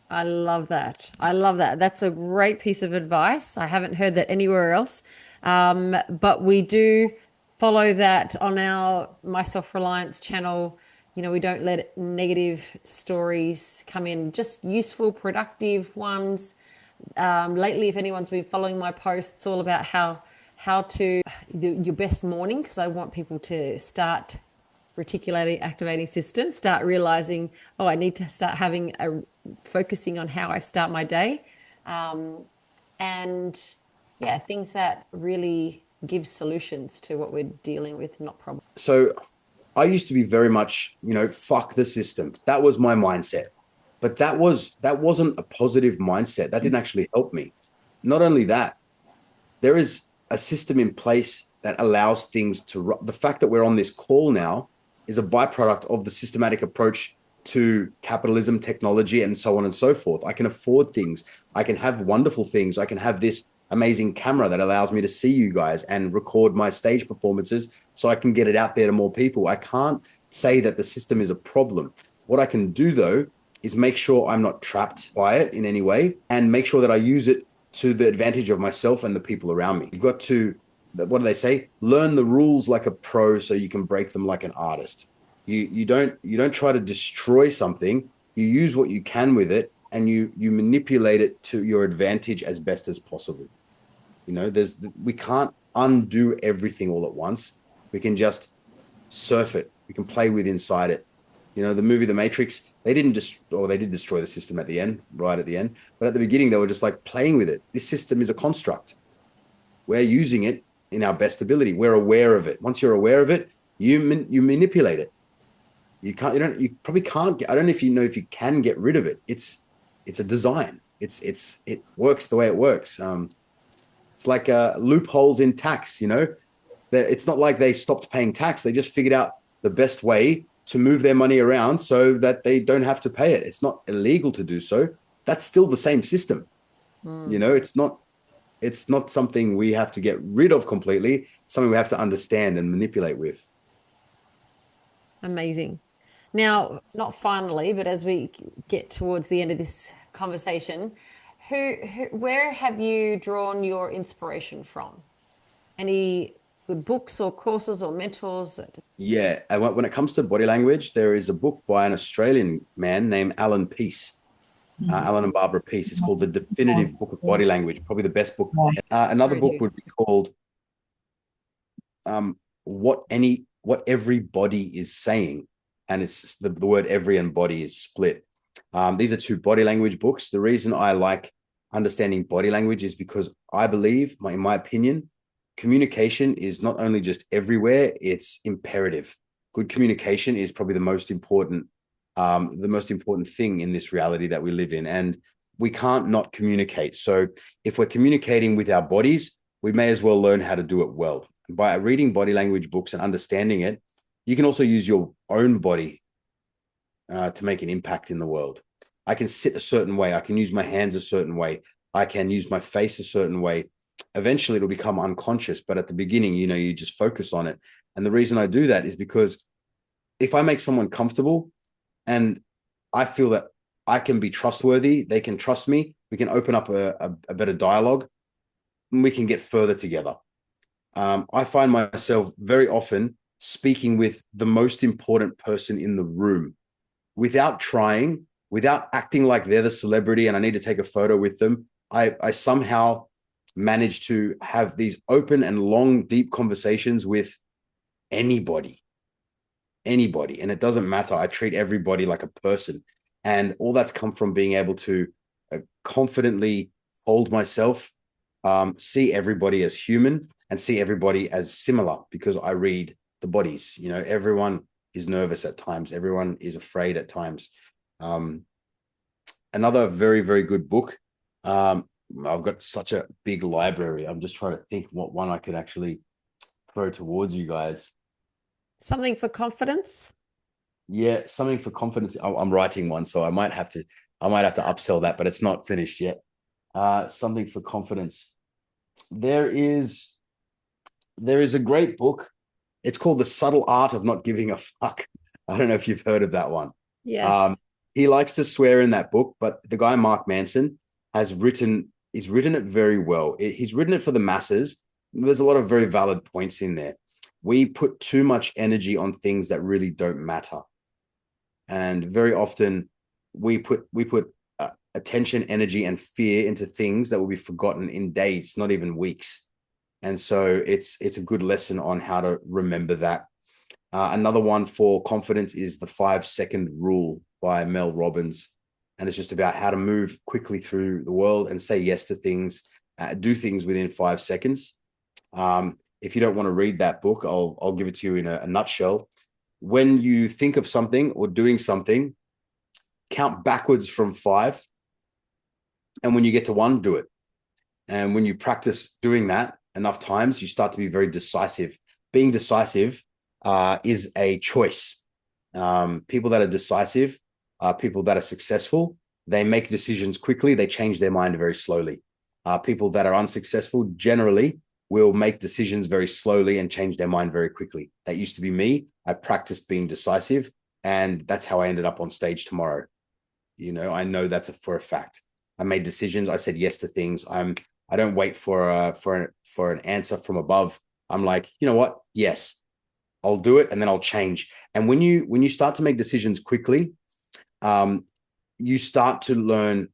I love that. I love that. That's a great piece of advice. I haven't heard that anywhere else. But we do follow that on our My Self-Reliance channel. We don't let negative stories come in, just useful, productive ones. Lately, if anyone's been following my posts, it's all about how to your best morning, because I want people to start reticulating activating system, start realizing, oh, I need to start focusing on how I start my day. And yeah, things that really give solutions to what we're dealing with, not problems. So I used to be very much, fuck the system. That was my mindset. But that wasn't a positive mindset. That didn't actually help me. Not only that, there is a system in place that allows things to. The fact that we're on this call now is a byproduct of the systematic approach to capitalism, technology, and so on and so forth. I can afford things. I can have wonderful things. I can have this amazing camera that allows me to see you guys and record my stage performances so I can get it out there to more people. I can't say that the system is a problem. What I can do, though, is make sure I'm not trapped by it in any way, and make sure that I use it to the advantage of myself and the people around me. You've got to, what do they say? Learn the rules like a pro so you can break them like an artist. You don't try to destroy something. You use what you can with it, and you manipulate it to your advantage as best as possible. We can't undo everything all at once. We can just surf it. We can play with inside it. The movie The Matrix, they did destroy the system at the end, right at the end. But at the beginning, they were just like playing with it. This system is a construct. We're using it in our best ability. We're aware of it. Once you're aware of it, you manipulate it. You probably can't get, I don't know if you can get rid of it. It's a design. It works the way it works. It's like loopholes in tax. It's not like they stopped paying tax. They just figured out the best way to move their money around so that they don't have to pay it. It's not illegal to do so. That's still the same system. Mm, It's not something we have to get rid of completely. It's something we have to understand and manipulate with. amazing. Now, not finally, but as we get towards the end of this conversation, where have you drawn your inspiration from? Any good books or courses or mentors? Yeah, and when it comes to body language, there is a book by an Australian man named Alan Peace, Alan and Barbara Peace. It's called The Definitive Book of Body Language, probably the best book. Another Very book good. would be called What Everybody Is Saying, and it's the word every and body is split. These are two body language books. The reason I like understanding body language is because I believe, in my opinion, communication is not only just everywhere, it's imperative. Good communication is probably the most important thing in this reality that we live in. And we can't not communicate. So if we're communicating with our bodies, we may as well learn how to do it well. By reading body language books and understanding it, you can also use your own body to make an impact in the world. I can sit a certain way. I can use my hands a certain way. I can use my face a certain way. Eventually, it'll become unconscious. But at the beginning, you just focus on it. And the reason I do that is because if I make someone comfortable and I feel that I can be trustworthy, they can trust me, we can open up a better dialogue, and we can get further together. I find myself very often speaking with the most important person in the room without trying, without acting like they're the celebrity and I need to take a photo with them. I somehow manage to have these open and long, deep conversations with anybody. And it doesn't matter. I treat everybody like a person. And all that's come from being able to confidently hold myself, see everybody as human and see everybody as similar, because I read the bodies. Everyone is nervous at times. Everyone is afraid at times. Another very, very good book. I've got such a big library. I'm just trying to think what one I could actually throw towards you guys. Something for confidence? Yeah, something for confidence. I'm writing one, so I might have to upsell that, but it's not finished yet. Something for confidence. There is a great book. It's called The Subtle Art of Not Giving a Fuck. I don't know if you've heard of that one. Yes. He likes to swear in that book, but the guy Mark Manson he's written it very well. He's written it for the masses. There's a lot of very valid points in there. We put too much energy on things that really don't matter. And very often we put attention, energy, and fear into things that will be forgotten in days, not even weeks. And so it's a good lesson on how to remember that. Another one for confidence is the 5-second rule by Mel Robbins. And it's just about how to move quickly through the world and say yes to things, do things within 5 seconds. If you don't want to read that book, I'll give it to you in a nutshell. When you think of something or doing something, count backwards from 5. And when you get to 1, do it. And when you practice doing that enough times, you start to be very decisive. Being decisive is a choice. People that are decisive are people that are successful. They make decisions quickly. They change their mind very slowly. People that are unsuccessful generally will make decisions very slowly and change their mind very quickly. That used to be me. I practiced being decisive, and that's how I ended up on stage tomorrow. I know that's for a fact. I made decisions. I said yes to things. I don't wait for an answer from above. I'm like, you know what? Yes, I'll do it, and then I'll change. And when you start to make decisions quickly, you start to learn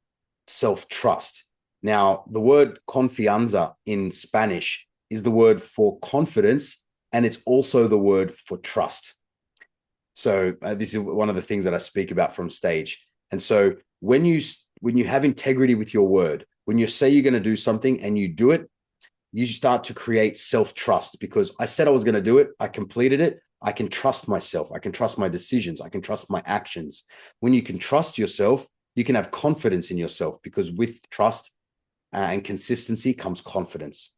self-trust. Now, the word confianza in Spanish is the word for confidence, and it's also the word for trust. So this is one of the things that I speak about from stage. And so when you have integrity with your word, when you say you're going to do something and you do it, you start to create self-trust, because I said I was going to do it. I completed it. I can trust myself. I can trust my decisions. I can trust my actions. When you can trust yourself, You can have confidence in yourself, because with trust and consistency comes confidence.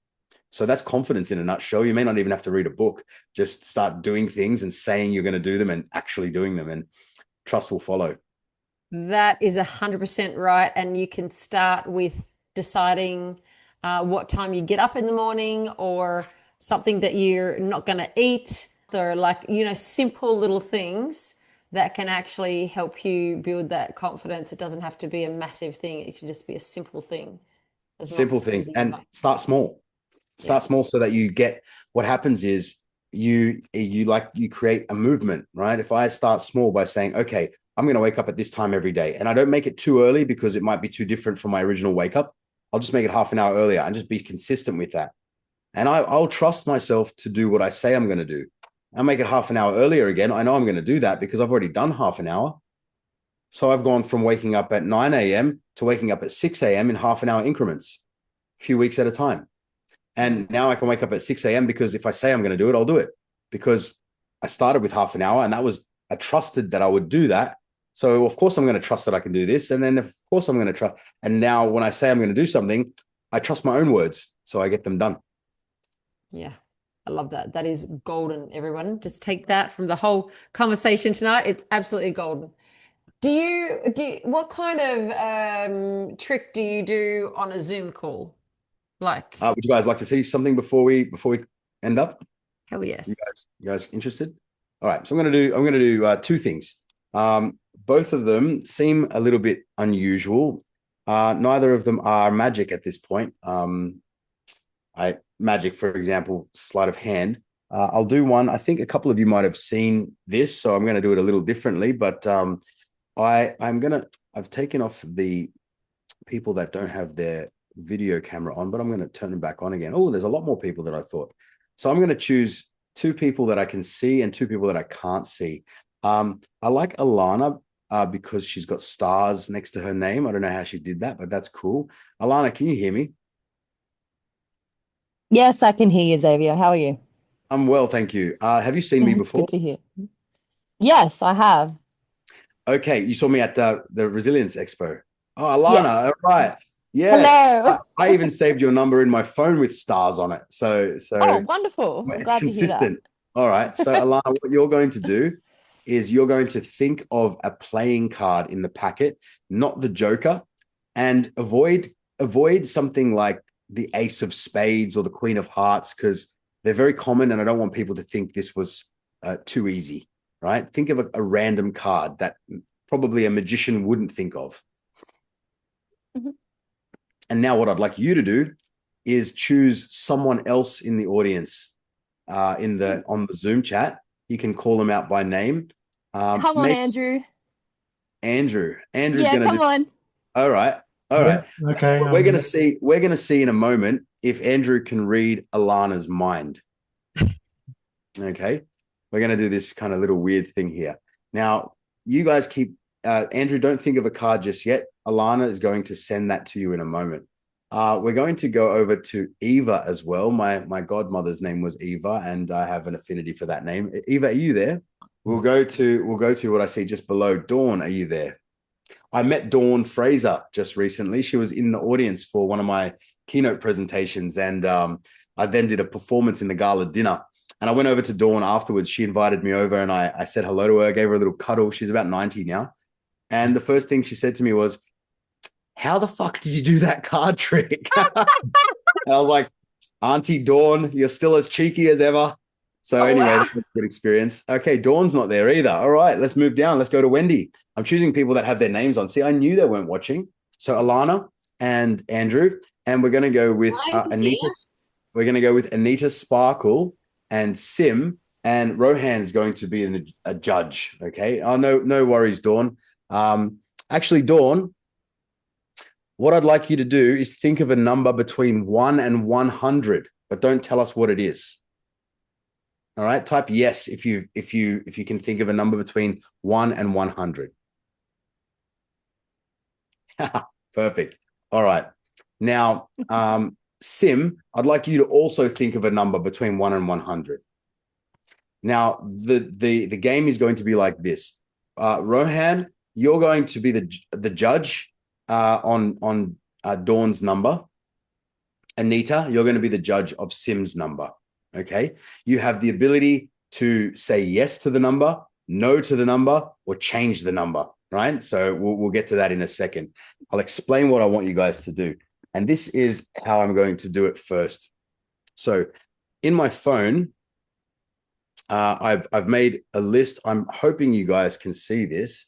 So that's confidence in a nutshell. You may not even have to read a book. Just start doing things and saying you're going to do them and actually doing them, and trust will follow. That is 100% right. And you can start with deciding what time you get up in the morning, or something that you're not going to eat, or like, simple little things that can actually help you build that confidence. It doesn't have to be a massive thing. It can just be a simple thing as well. Simple things, Speeding and up. start small. Yeah. Start small so that you get, what happens is you create a movement, right? If I start small by saying, okay, I'm going to wake up at this time every day, and I don't make it too early because it might be too different from my original wake up, I'll just make it half an hour earlier and just be consistent with that. And I'll trust myself to do what I say I'm going to do. I'll make it half an hour earlier again. I know I'm going to do that because I've already done half an hour. So I've gone from waking up at 9 a.m. to waking up at 6 a.m. in half an hour increments, a few weeks at a time. And now I can wake up at 6 a.m. because if I say I'm going to do it, I'll do it, because I started with half an hour, and I trusted that I would do that. So of course I'm going to trust that I can do this. And then of course I'm going to trust. And now when I say I'm going to do something, I trust my own words. So I get them done. Yeah. I love that. That is golden, everyone. Just take that from the whole conversation tonight. It's absolutely golden. What kind of trick do you do on a Zoom call? Like, Would you guys like to see something before we end up? hell yes. You guys interested? All right. So I'm going to do two things. Both of them seem a little bit unusual. Neither of them are magic at this point. Magic, for example, sleight of hand. I'll do one. I think a couple of you might have seen this, so I'm going to do it a little differently. But I've taken off the people that don't have their video camera on, but I'm going to turn them back on again. Oh, there's a lot more people than I thought. So I'm going to choose two people that I can see and two people that I can't see. I like Alana because she's got stars next to her name. I don't know how she did that, but that's cool. Alana, can you hear me? Yes, I can hear you, Xavier. How are you? I'm well, thank you. Have you seen me before? Good to hear. Yes, I have. Okay, you saw me at the Resilience Expo. Oh, Yes. Alana, all right. Yes, Hello. I even saved your number in my phone with stars on it. So Oh, wonderful. I'm it's glad to hear that. consistent. All right. So Alana, what you're going to do is you're going to think of a playing card in the packet, not the Joker, and avoid something like the Ace of Spades or the Queen of Hearts, because they're very common, and I don't want people to think this was too easy. Right? Think of a random card that probably a magician wouldn't think of. Mhm. And now what I'd like you to do is choose someone else in the audience on the Zoom chat. You can call them out by name. Come on, Maybe Andrew. Andrew. Andrew's Yeah, going to come do this. on. All right. All Yeah, right. okay. We're going to see. We're going to see in a moment if Andrew can read Alana's mind. Okay. We're going to do this kind of little weird thing here. Now, you guys keep Andrew, don't think of a card just yet. Alana is going to send that to you in a moment. We're going to go over to Eva as well. My godmother's name was Eva, and I have an affinity for that name. Eva, are you there? We'll go to what I see just below. Dawn, are you there? I met Dawn Fraser just recently. She was in the audience for one of my keynote presentations, and I then did a performance in the gala dinner. And I went over to Dawn afterwards. She invited me over, and I said hello to her, gave her a little cuddle. She's about 90 now. And the first thing she said to me was, "How the fuck did you do that card trick?" And I was like, "Auntie Dawn, you're still as cheeky as ever." So Oh, anyway, wow. that's a good experience. Okay, Dawn's not there either. All right, let's move down. Let's go to Wendy. I'm choosing people that have their names on. See, I knew they weren't watching. So Alana and Andrew, and we're going to go with Anita. We're going to go with Anita Sparkle and Sim, and Rohan's going to be a judge. Okay. Oh, no worries, Dawn. Actually, Dawn, what I'd like you to do is think of a number between 1 and 100, but don't tell us what it is. All right. Type yes if you can think of a number between 1 and 100. Perfect. All right. Now, Sim, I'd like you to also think of a number between 1 and 100. Now, the game is going to be like this. Rohan, you're going to be the judge on Dawn's number. Anita, you're going to be the judge of Sim's number. Okay. You have the ability to say yes to the number, no to the number, or change the number, right? So we'll get to that in a second. I'll explain what I want you guys to do. And this is how I'm going to do it first. So in my phone, I've made a list. I'm hoping you guys can see this.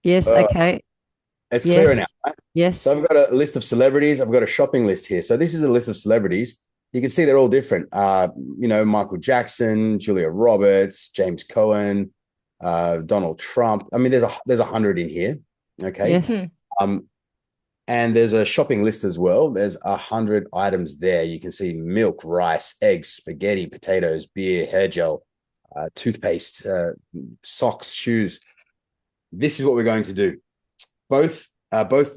Yes. Okay. It's clearer now, right? Yes. So I've got a list of celebrities. I've got a shopping list here. So this is a list of celebrities. You can see they're all different. Michael Jackson, Julia Roberts, James Cohen, Donald Trump. I mean, there's 100 in here. Okay. Yes. And there's a shopping list as well. There's 100 items there. You can see milk, rice, eggs, spaghetti, potatoes, beer, hair gel, toothpaste, socks, shoes. This is what we're going to do. Both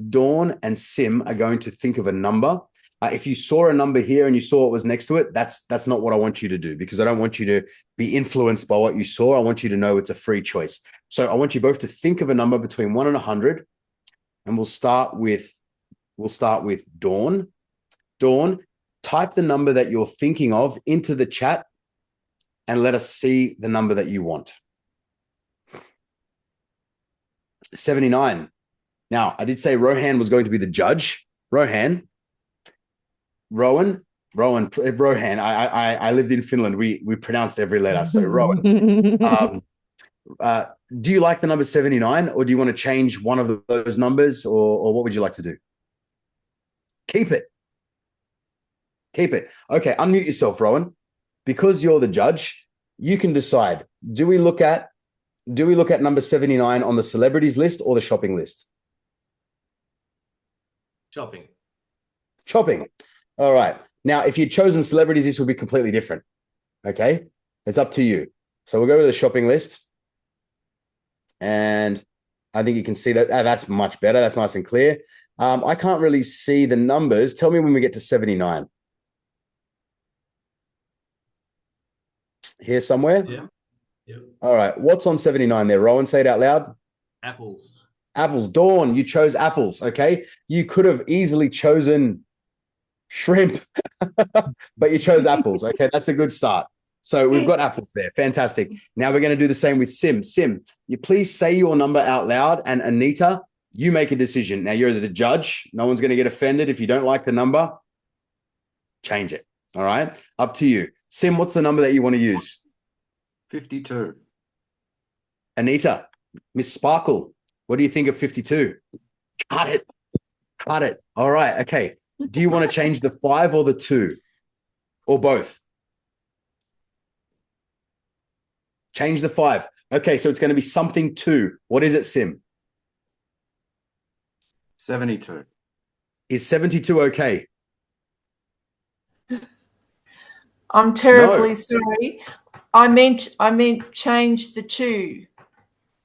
Dawn and Sim are going to think of a number. If you saw a number here and you saw what was next to it, that's not what I want you to do, because I don't want you to be influenced by what you saw. I want you to know it's a free choice. So I want you both to think of a number between 1 and 100, and we'll start with Dawn. Dawn, type the number that you're thinking of into the chat and let us see the number that you want. 79. Now, I did say Rohan was going to be the judge. Rohan. I lived in Finland. We pronounced every letter. So Rowan. Do you like the number 79, or do you want to change one of those numbers, or what would you like to do? Keep it. Okay, unmute yourself, Rowan. Because you're the judge, you can decide. Do we look at number 79 on the celebrities list or the shopping list? Shopping. All right. Now, if you'd chosen celebrities, this would be completely different. Okay. It's up to you. So we'll go to the shopping list. And I think you can see that. That's much better. That's nice and clear. I can't really see the numbers. Tell me when we get to 79. Here somewhere? Yeah. Yep. All right. What's on 79 there, Rowan? Say it out loud. Apples. Apples. Dawn, you chose apples. Okay. You could have easily chosen shrimp, but you chose apples. Okay. That's a good start. So we've got apples there. Fantastic. Now we're going to do the same with Sim. Sim, you please say your number out loud, and Anita, you make a decision. Now you're the judge. No one's going to get offended if you don't like the number. Change it. All right. Up to you. Sim, what's the number that you want to use? 52. Anita, Miss Sparkle, what do you think of 52? Cut it. All right. Okay. Do you want to change the 5 or the 2 or both? Change the 5. Okay. So it's going to be something 2. What is it, Sim? 72. Is 72 okay? I'm terribly sorry. I meant change the 2.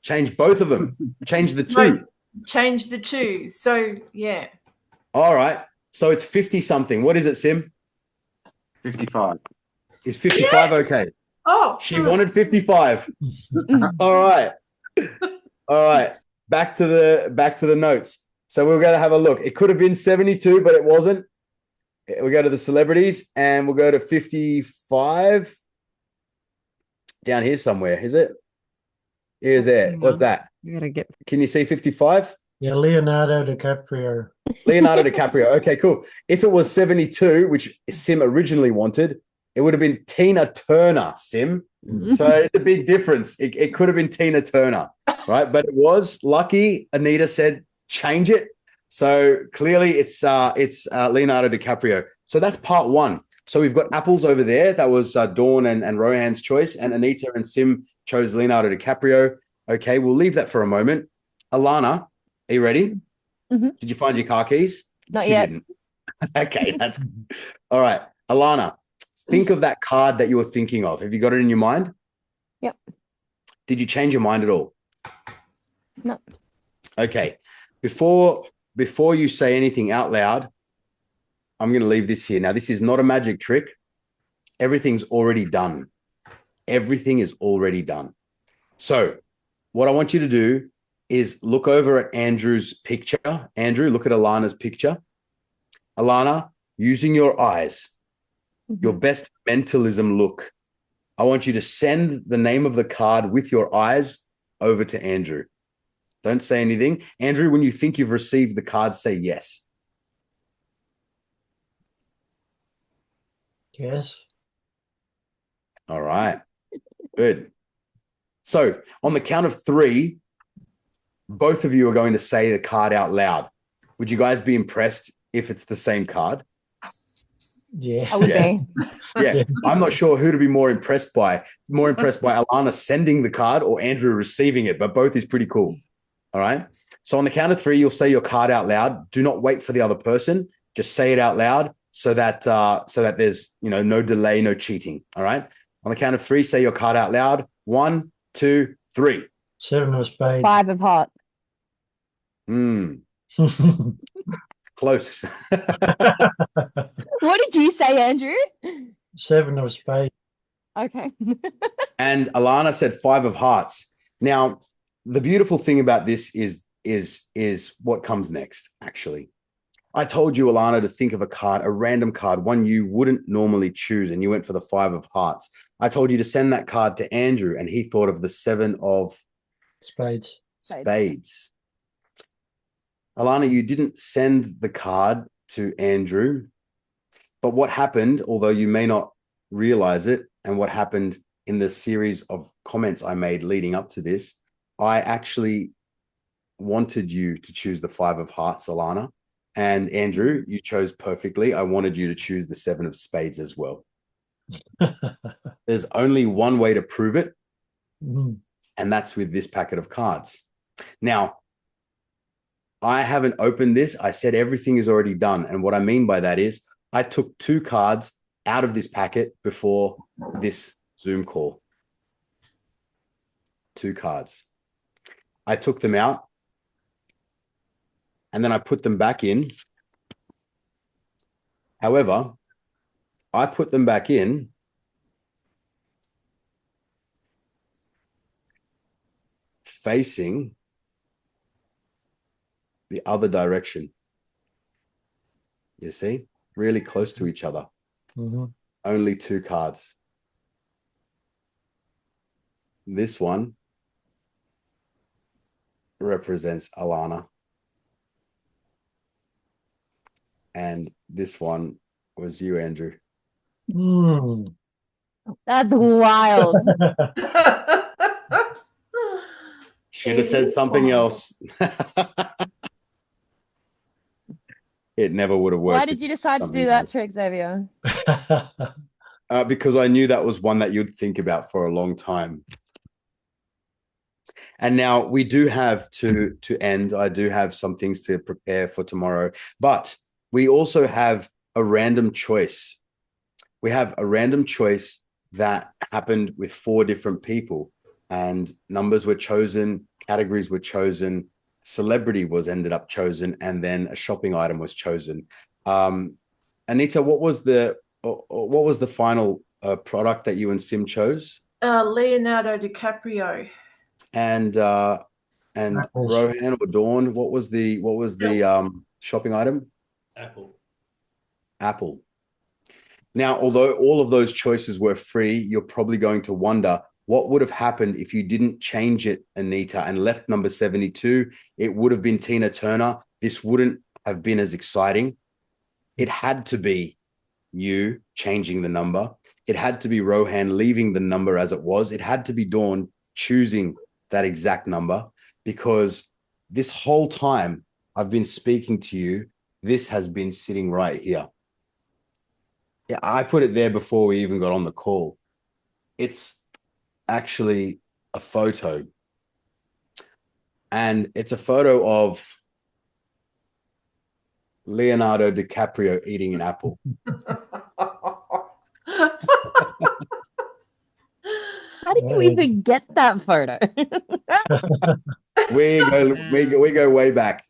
Change both of them. Change the 2. No, change the 2. So, yeah. All right. So it's 50 something. What is it, Sim? 55. Is 55 Yes. okay? Oh, She wanted 55. All right. Back to the notes. So we're going to have a look. It could have been 72, but it wasn't. We'll go to the celebrities and we'll go to 55. Down here somewhere, is it? Here's it. What's that? You gotta get. Can you see 55? Yeah, Leonardo DiCaprio. Leonardo DiCaprio. Okay, cool. If it was 72, which Sim originally wanted, it would have been Tina Turner, Sim. So it's a big difference. It could have been Tina Turner, right? But it was lucky. Anita said, change it. So clearly it's Leonardo DiCaprio. So that's part 1. So we've got apples over there. That was Dawn and Rohan's choice. And Anita and Sim chose Leonardo DiCaprio. Okay, we'll leave that for a moment. Alana, are you ready? Mm-hmm. Did you find your car keys? Not She yet. didn't. Okay, that's good. All right. Alana, think of that card that you were thinking of. Have you got it in your mind? Yep. Did you change your mind at all? No. Okay. Before you say anything out loud, I'm going to leave this here. Now, this is not a magic trick. Everything's already done. Everything is already done. So what I want you to do is look over at Andrew's picture. Andrew, look at Alana's picture. Alana, using your eyes, your best mentalism look, I want you to send the name of the card with your eyes over to Andrew. Don't say anything. Andrew, when you think you've received the card, say yes. Yes. All right. Good. So on the count of 3, both of you are going to say the card out loud. Would you guys be impressed if it's the same card? Yeah. I would Yeah. be. Yeah. I'm not sure who to be more impressed by. More impressed by Alana sending the card or Andrew receiving it, but both is pretty cool. All right. So on the count of 3, you'll say your card out loud. Do not wait for the other person. Just say it out loud so that there's no delay, no cheating. All right. On the count of 3, say your card out loud. 1, 2, 3. 7 of spades. 5 of hearts. Close. What did you say, Andrew? 7 of spades. Okay. And Alana said 5 of hearts. Now, the beautiful thing about this is what comes next, actually. I told you, Alana, to think of a card, a random card, one you wouldn't normally choose, and you went for the 5 of hearts. I told you to send that card to Andrew, and he thought of the 7 of Spades. spades. Alana, you didn't send the card to Andrew, but what happened, although you may not realize it, and what happened in the series of comments I made leading up to this, I actually wanted you to choose the 5 of hearts, Alana. And Andrew, you chose perfectly. I wanted you to choose the 7 of spades as well. There's only one way to prove it, and that's with this packet of cards. Now, I haven't opened this. I said everything is already done. And what I mean by that is I took 2 cards out of this packet before this Zoom call. 2 cards. I took them out and then I put them back in. However, I put them back in facing the other direction. You see? Really close to each other. Only 2 cards. This one represents Alana. And this one was you, Andrew. That's wild. Should have said something else. It never would have worked. Why did you decide to do that trick, Xavier? Because I knew that was one that you'd think about for a long time. And now we do have to end. I do have some things to prepare for tomorrow, but we also have a random choice. We have a random choice that happened with 4 different people, and numbers were chosen, categories were chosen, celebrity was ended up chosen, and then a shopping item was chosen. Anita, what was the final product that you and Sim chose? Leonardo DiCaprio. And Rohan or Dawn, what was the shopping item? Apple. Now, although all of those choices were free, you're probably going to wonder what would have happened if you didn't change it, Anita, and left number 72. It would have been Tina Turner. This wouldn't have been as exciting. It had to be you changing the number. It had to be Rohan leaving the number as it was. It had to be Dawn choosing that exact number, because this whole time I've been speaking to you, this has been sitting right here. Yeah, I put it there before we even got on the call. It's actually a photo. And it's a photo of Leonardo DiCaprio eating an apple. How did you even get that photo? We go way back.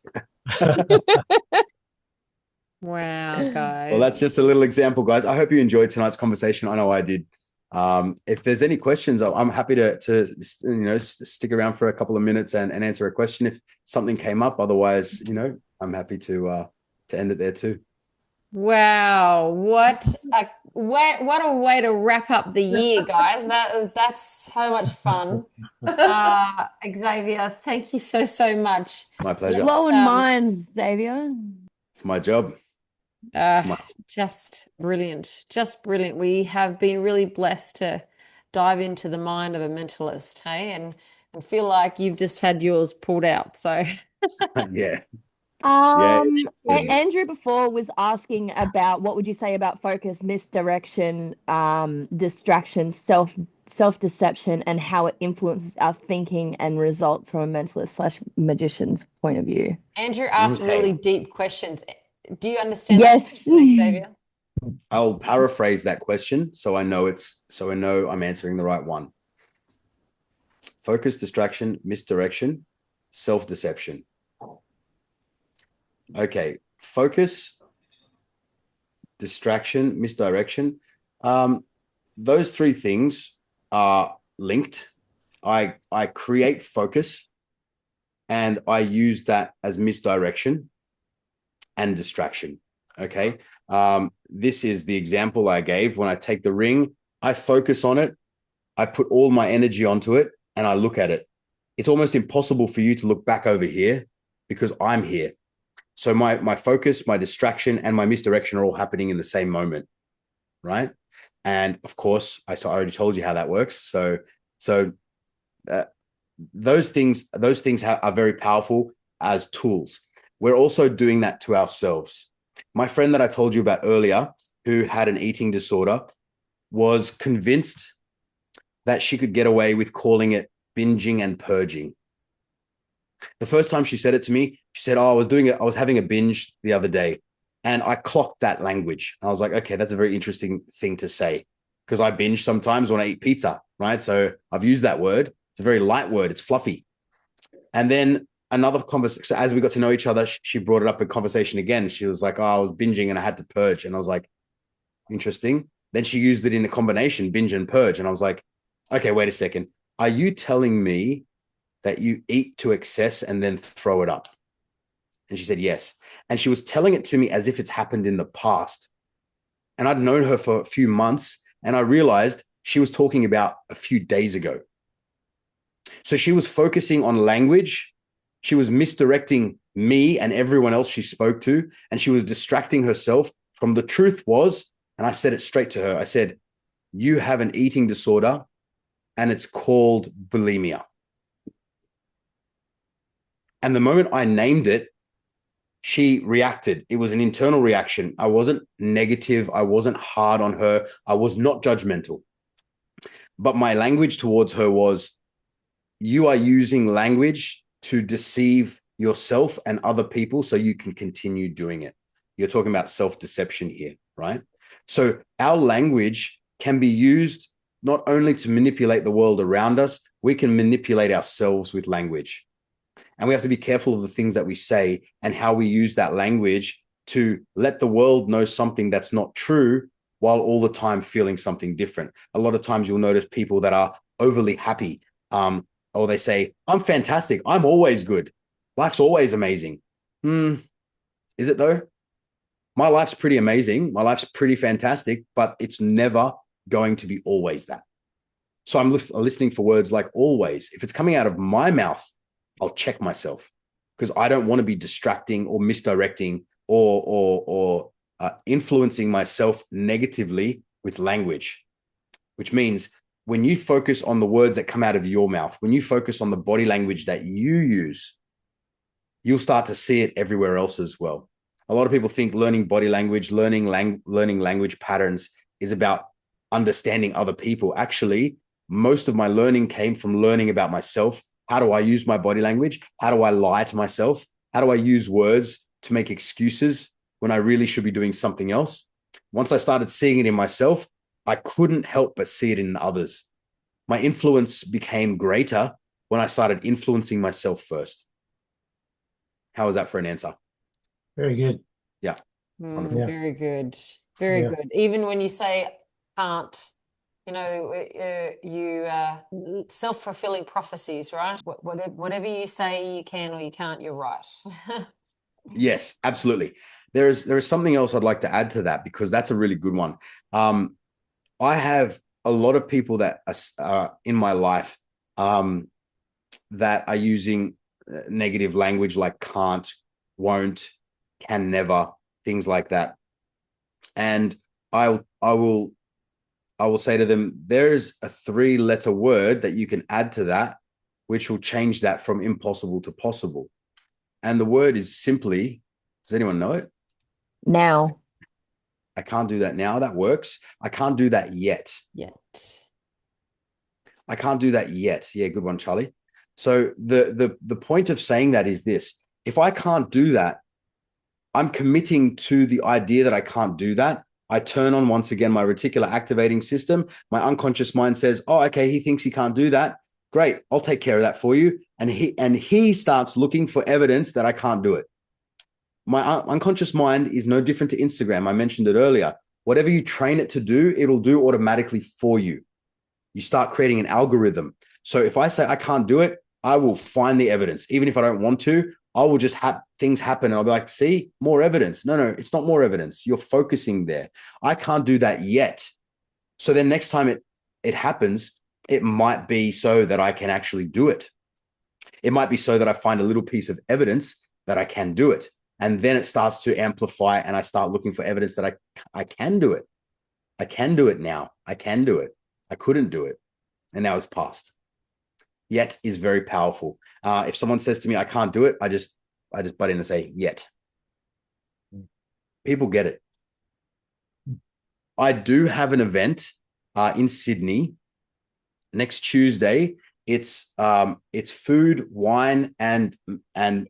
Wow, guys. Well, that's just a little example, guys. I hope you enjoyed tonight's conversation. I know I did. If there's any questions, I'm happy to stick around for a couple of minutes and answer a question if something came up. Otherwise, I'm happy to end it there too. Wow, what a way to wrap up the year, guys. That's so much fun. Xavier, thank you so much. My pleasure. Let's, Blowing minds, Xavier. It's my job. It's my just brilliant. Just brilliant. We have been really blessed to dive into the mind of a mentalist, hey, and feel like you've just had yours pulled out. So yeah. Andrew before was asking about what would you say about focus, misdirection, distraction, self-deception, and how it influences our thinking and results from a mentalist / magician's point of view. Andrew asked Okay. really deep questions. Do you understand Yes. that question, Xavier? I'll paraphrase that question so I know I'm answering the right one. Focus, distraction, misdirection, self-deception. Okay, focus, distraction, misdirection. Those three things are linked. I create focus and I use that as misdirection and distraction. Okay. This is the example I gave. When I take the ring, I focus on it. I put all my energy onto it and I look at it. It's almost impossible for you to look back over here because I'm here. So my focus, my distraction, and my misdirection are all happening in the same moment, right? And of course, I already told you how that works. So those things are very powerful as tools. We're also doing that to ourselves. My friend that I told you about earlier, who had an eating disorder, was convinced that she could get away with calling it binging and purging. The first time she said it to me, she said, "Oh, I was having a binge the other day." And I clocked that language. I was like, okay, that's a very interesting thing to say because I binge sometimes when I eat pizza, right? So I've used that word. It's a very light word. It's fluffy. And then another conversation, so as we got to know each other, she brought it up in conversation again. She was like, "Oh, I was binging and I had to purge." And I was like, interesting. Then she used it in a combination, binge and purge. And I was like, okay, wait a second. Are you telling me that you eat to excess and then throw it up? And she said, yes. And she was telling it to me as if it's happened in the past. And I'd known her for a few months and I realized she was talking about a few days ago. So she was focusing on language. She was misdirecting me and everyone else she spoke to. And she was distracting herself from the truth was, and I said it straight to her. I said, you have an eating disorder and it's called bulimia. And the moment I named it, she reacted. It was an internal reaction. I wasn't negative. I wasn't hard on her. I was not judgmental. But my language towards her was, you are using language to deceive yourself and other people so you can continue doing it. You're talking about self-deception here, right? So our language can be used not only to manipulate the world around us, we can manipulate ourselves with language. And we have to be careful of the things that we say and how we use that language to let the world know something that's not true while all the time feeling something different. A lot of times you'll notice people that are overly happy, or they say, I'm fantastic. I'm always good. Life's always amazing. Is it though? My life's pretty amazing. My life's pretty fantastic, but it's never going to be always that. So I'm listening for words like always. If it's coming out of my mouth, I'll check myself because I don't want to be distracting or misdirecting or influencing myself negatively with language, which means when you focus on the words that come out of your mouth, when you focus on the body language that you use, you'll start to see it everywhere else as well. A lot of people think learning body language, learning language patterns is about understanding other people. Actually, most of my learning came from learning about myself. How do I use my body language? How do I lie to myself? How do I use words to make excuses when I really should be doing something else? Once I started seeing it in myself, I couldn't help but see it in others. My influence became greater when I started influencing myself first. How was that for an answer? Very good. Yeah. Very good. Very Yeah. good. Even when you say can't, self-fulfilling prophecies, right? Whatever you say you can or you can't, you're right. Yes, absolutely. There is something else I'd like to add to that, because that's a really good one. I have a lot of people that are in my life that are using negative language like can't, won't, can never, things like that. And I will say to them, there's a 3-letter word that you can add to that, which will change that from impossible to possible. And the word is simply, does anyone know it? Now. I can't do that now. That works. I can't do that yet. I can't do that yet. Yeah, good one, Charlie. So the point of saying that is this: if I can't do that, I'm committing to the idea that I can't do that. I turn on once again my reticular activating system. My unconscious mind says, "Oh, okay, he thinks he can't do that. Great, I'll take care of that for you." And he starts looking for evidence that I can't do it. My unconscious mind is no different to Instagram. I mentioned it earlier. Whatever you train it to do, it'll do automatically for you. You start creating an algorithm. So if I say I can't do it, I will find the evidence. Even if I don't want to, I will just have things happen. And I'll be like, see, more evidence. No, it's not more evidence. You're focusing there. I can't do that yet. So then next time it happens, it might be so that I can actually do it. It might be so that I find a little piece of evidence that I can do it. And then it starts to amplify, and I start looking for evidence that I can do it. I can do it now. I can do it. I couldn't do it. And now it's past. Yet is very powerful. If someone says to me, I can't do it, I just butt in and say, yet. People get it. I do have an event in Sydney next Tuesday. It's food, wine, and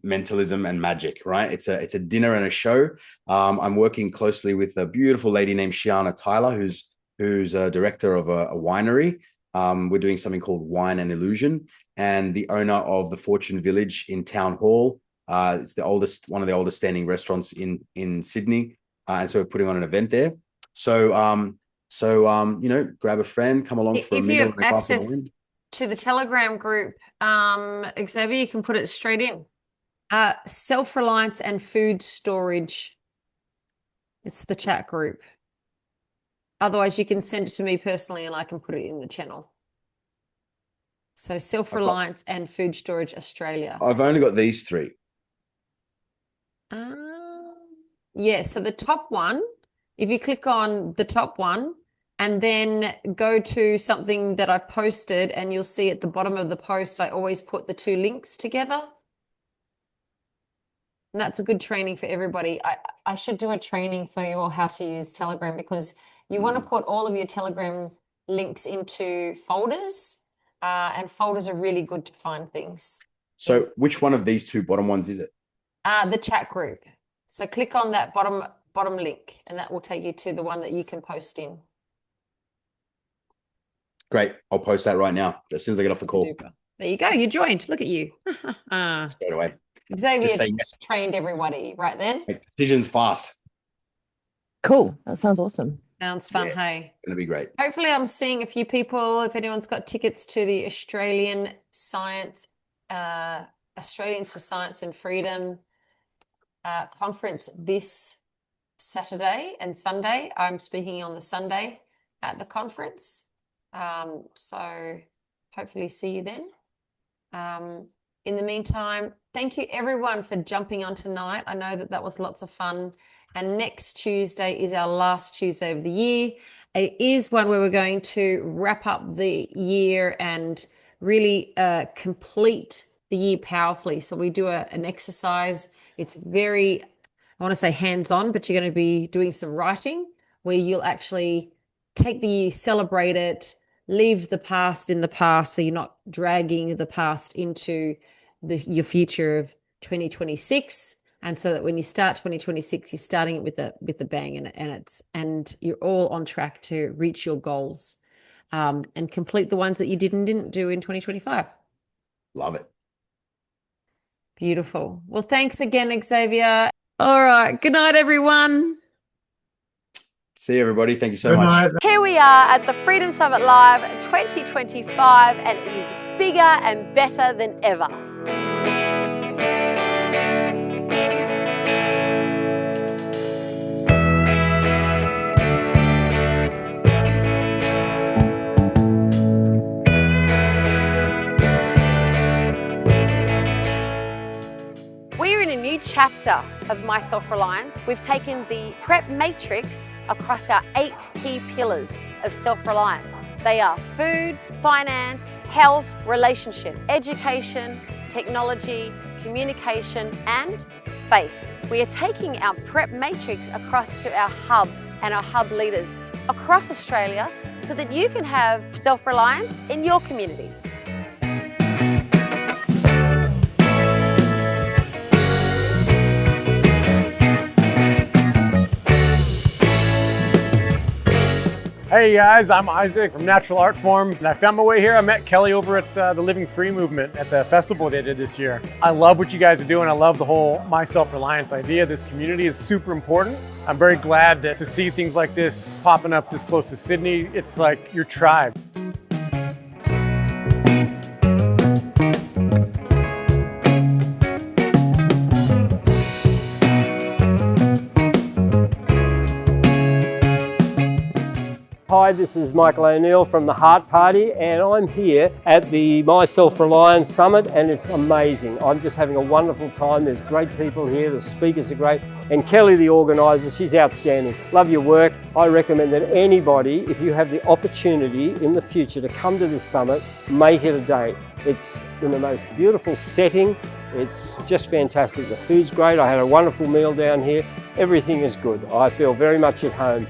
mentalism and magic, right? It's a dinner and a show. I'm working closely with a beautiful lady named Shiana Tyler, who's a director of a winery. We're doing something called Wine and Illusion, and the owner of the Fortune Village in Town Hall. It's one of the oldest standing restaurants in Sydney, and so we're putting on an event there. So grab a friend, come along for a If you meal have and a glass of access wine. to the Telegram group, Xavier, you can put it straight in. Self-reliance and food storage. It's the chat group. Otherwise, you can send it to me personally and I can put it in the channel. So self-reliance and food storage Australia. I've only got these 3. Yeah, so the top one, if you click on the top one and then go to something that I've posted, and you'll see at the bottom of the post, I always put the 2 links together. And that's a good training for everybody. I should do a training for you all how to use Telegram, because you want to put all of your Telegram links into folders, and folders are really good to find things. So which one of these 2 bottom ones is it? The chat group. So click on that bottom link, and that will take you to the one that you can post in. Great. I'll post that right now as soon as I get off the call. Super. There you go. You joined. Look at you. Straight away. Xavier trained everybody right then. Make decisions fast. Cool. That sounds awesome. Sounds fun, Yeah, hey? It's going to be great. Hopefully I'm seeing a few people, if anyone's got tickets to the Australians for Science and Freedom conference this Saturday and Sunday. I'm speaking on the Sunday at the conference. So hopefully see you then. In the meantime, thank you everyone for jumping on tonight. I know that was lots of fun. And next Tuesday is our last Tuesday of the year. It is one where we're going to wrap up the year and really complete the year powerfully. So we do an exercise. It's very, I want to say hands-on, but you're going to be doing some writing where you'll actually take the year, celebrate it, leave the past in the past, so you're not dragging the past into your future of 2026. And so that when you start 2026, you're starting it with a bang, and you're all on track to reach your goals, and complete the ones that you didn't do in 2025. Love it. Beautiful. Well, thanks again, Xavier. All right. Good night, everyone. See you, everybody. Thank you so Good much. night. Here we are at the Freedom Summit Live 2025, and it is bigger and better than ever. We're in a new chapter of My Self-Reliance. We've taken the prep matrix across our 8 key pillars of self-reliance. They are food, finance, health, relationship, education, technology, communication, and faith. We are taking our prep matrix across to our hubs and our hub leaders across Australia so that you can have self-reliance in your community. Hey guys, I'm Isaac from Natural Art Form, and I found my way here. I met Kelly over at the Living Free movement at the festival they did this year. I love what you guys are doing. I love the whole My Self-Reliance idea. This community is super important. I'm very glad to see things like this popping up this close to Sydney. It's like your tribe. Hi, this is Michael O'Neill from the Heart Party, and I'm here at the My Self-Reliance Summit, and it's amazing. I'm just having a wonderful time. There's great people here, the speakers are great, and Kelly, the organiser, she's outstanding. Love your work. I recommend that anybody, if you have the opportunity in the future to come to this summit, make it a day. It's in the most beautiful setting. It's just fantastic. The food's great. I had a wonderful meal down here. Everything is good. I feel very much at home.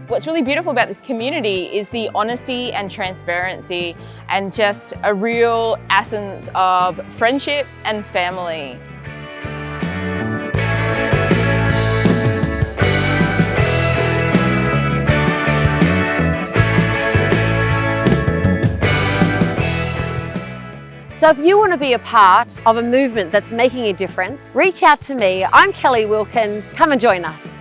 What's really beautiful about this community is the honesty and transparency and just a real essence of friendship and family. So if you want to be a part of a movement that's making a difference, reach out to me. I'm Kelly Wilkins. Come and join us.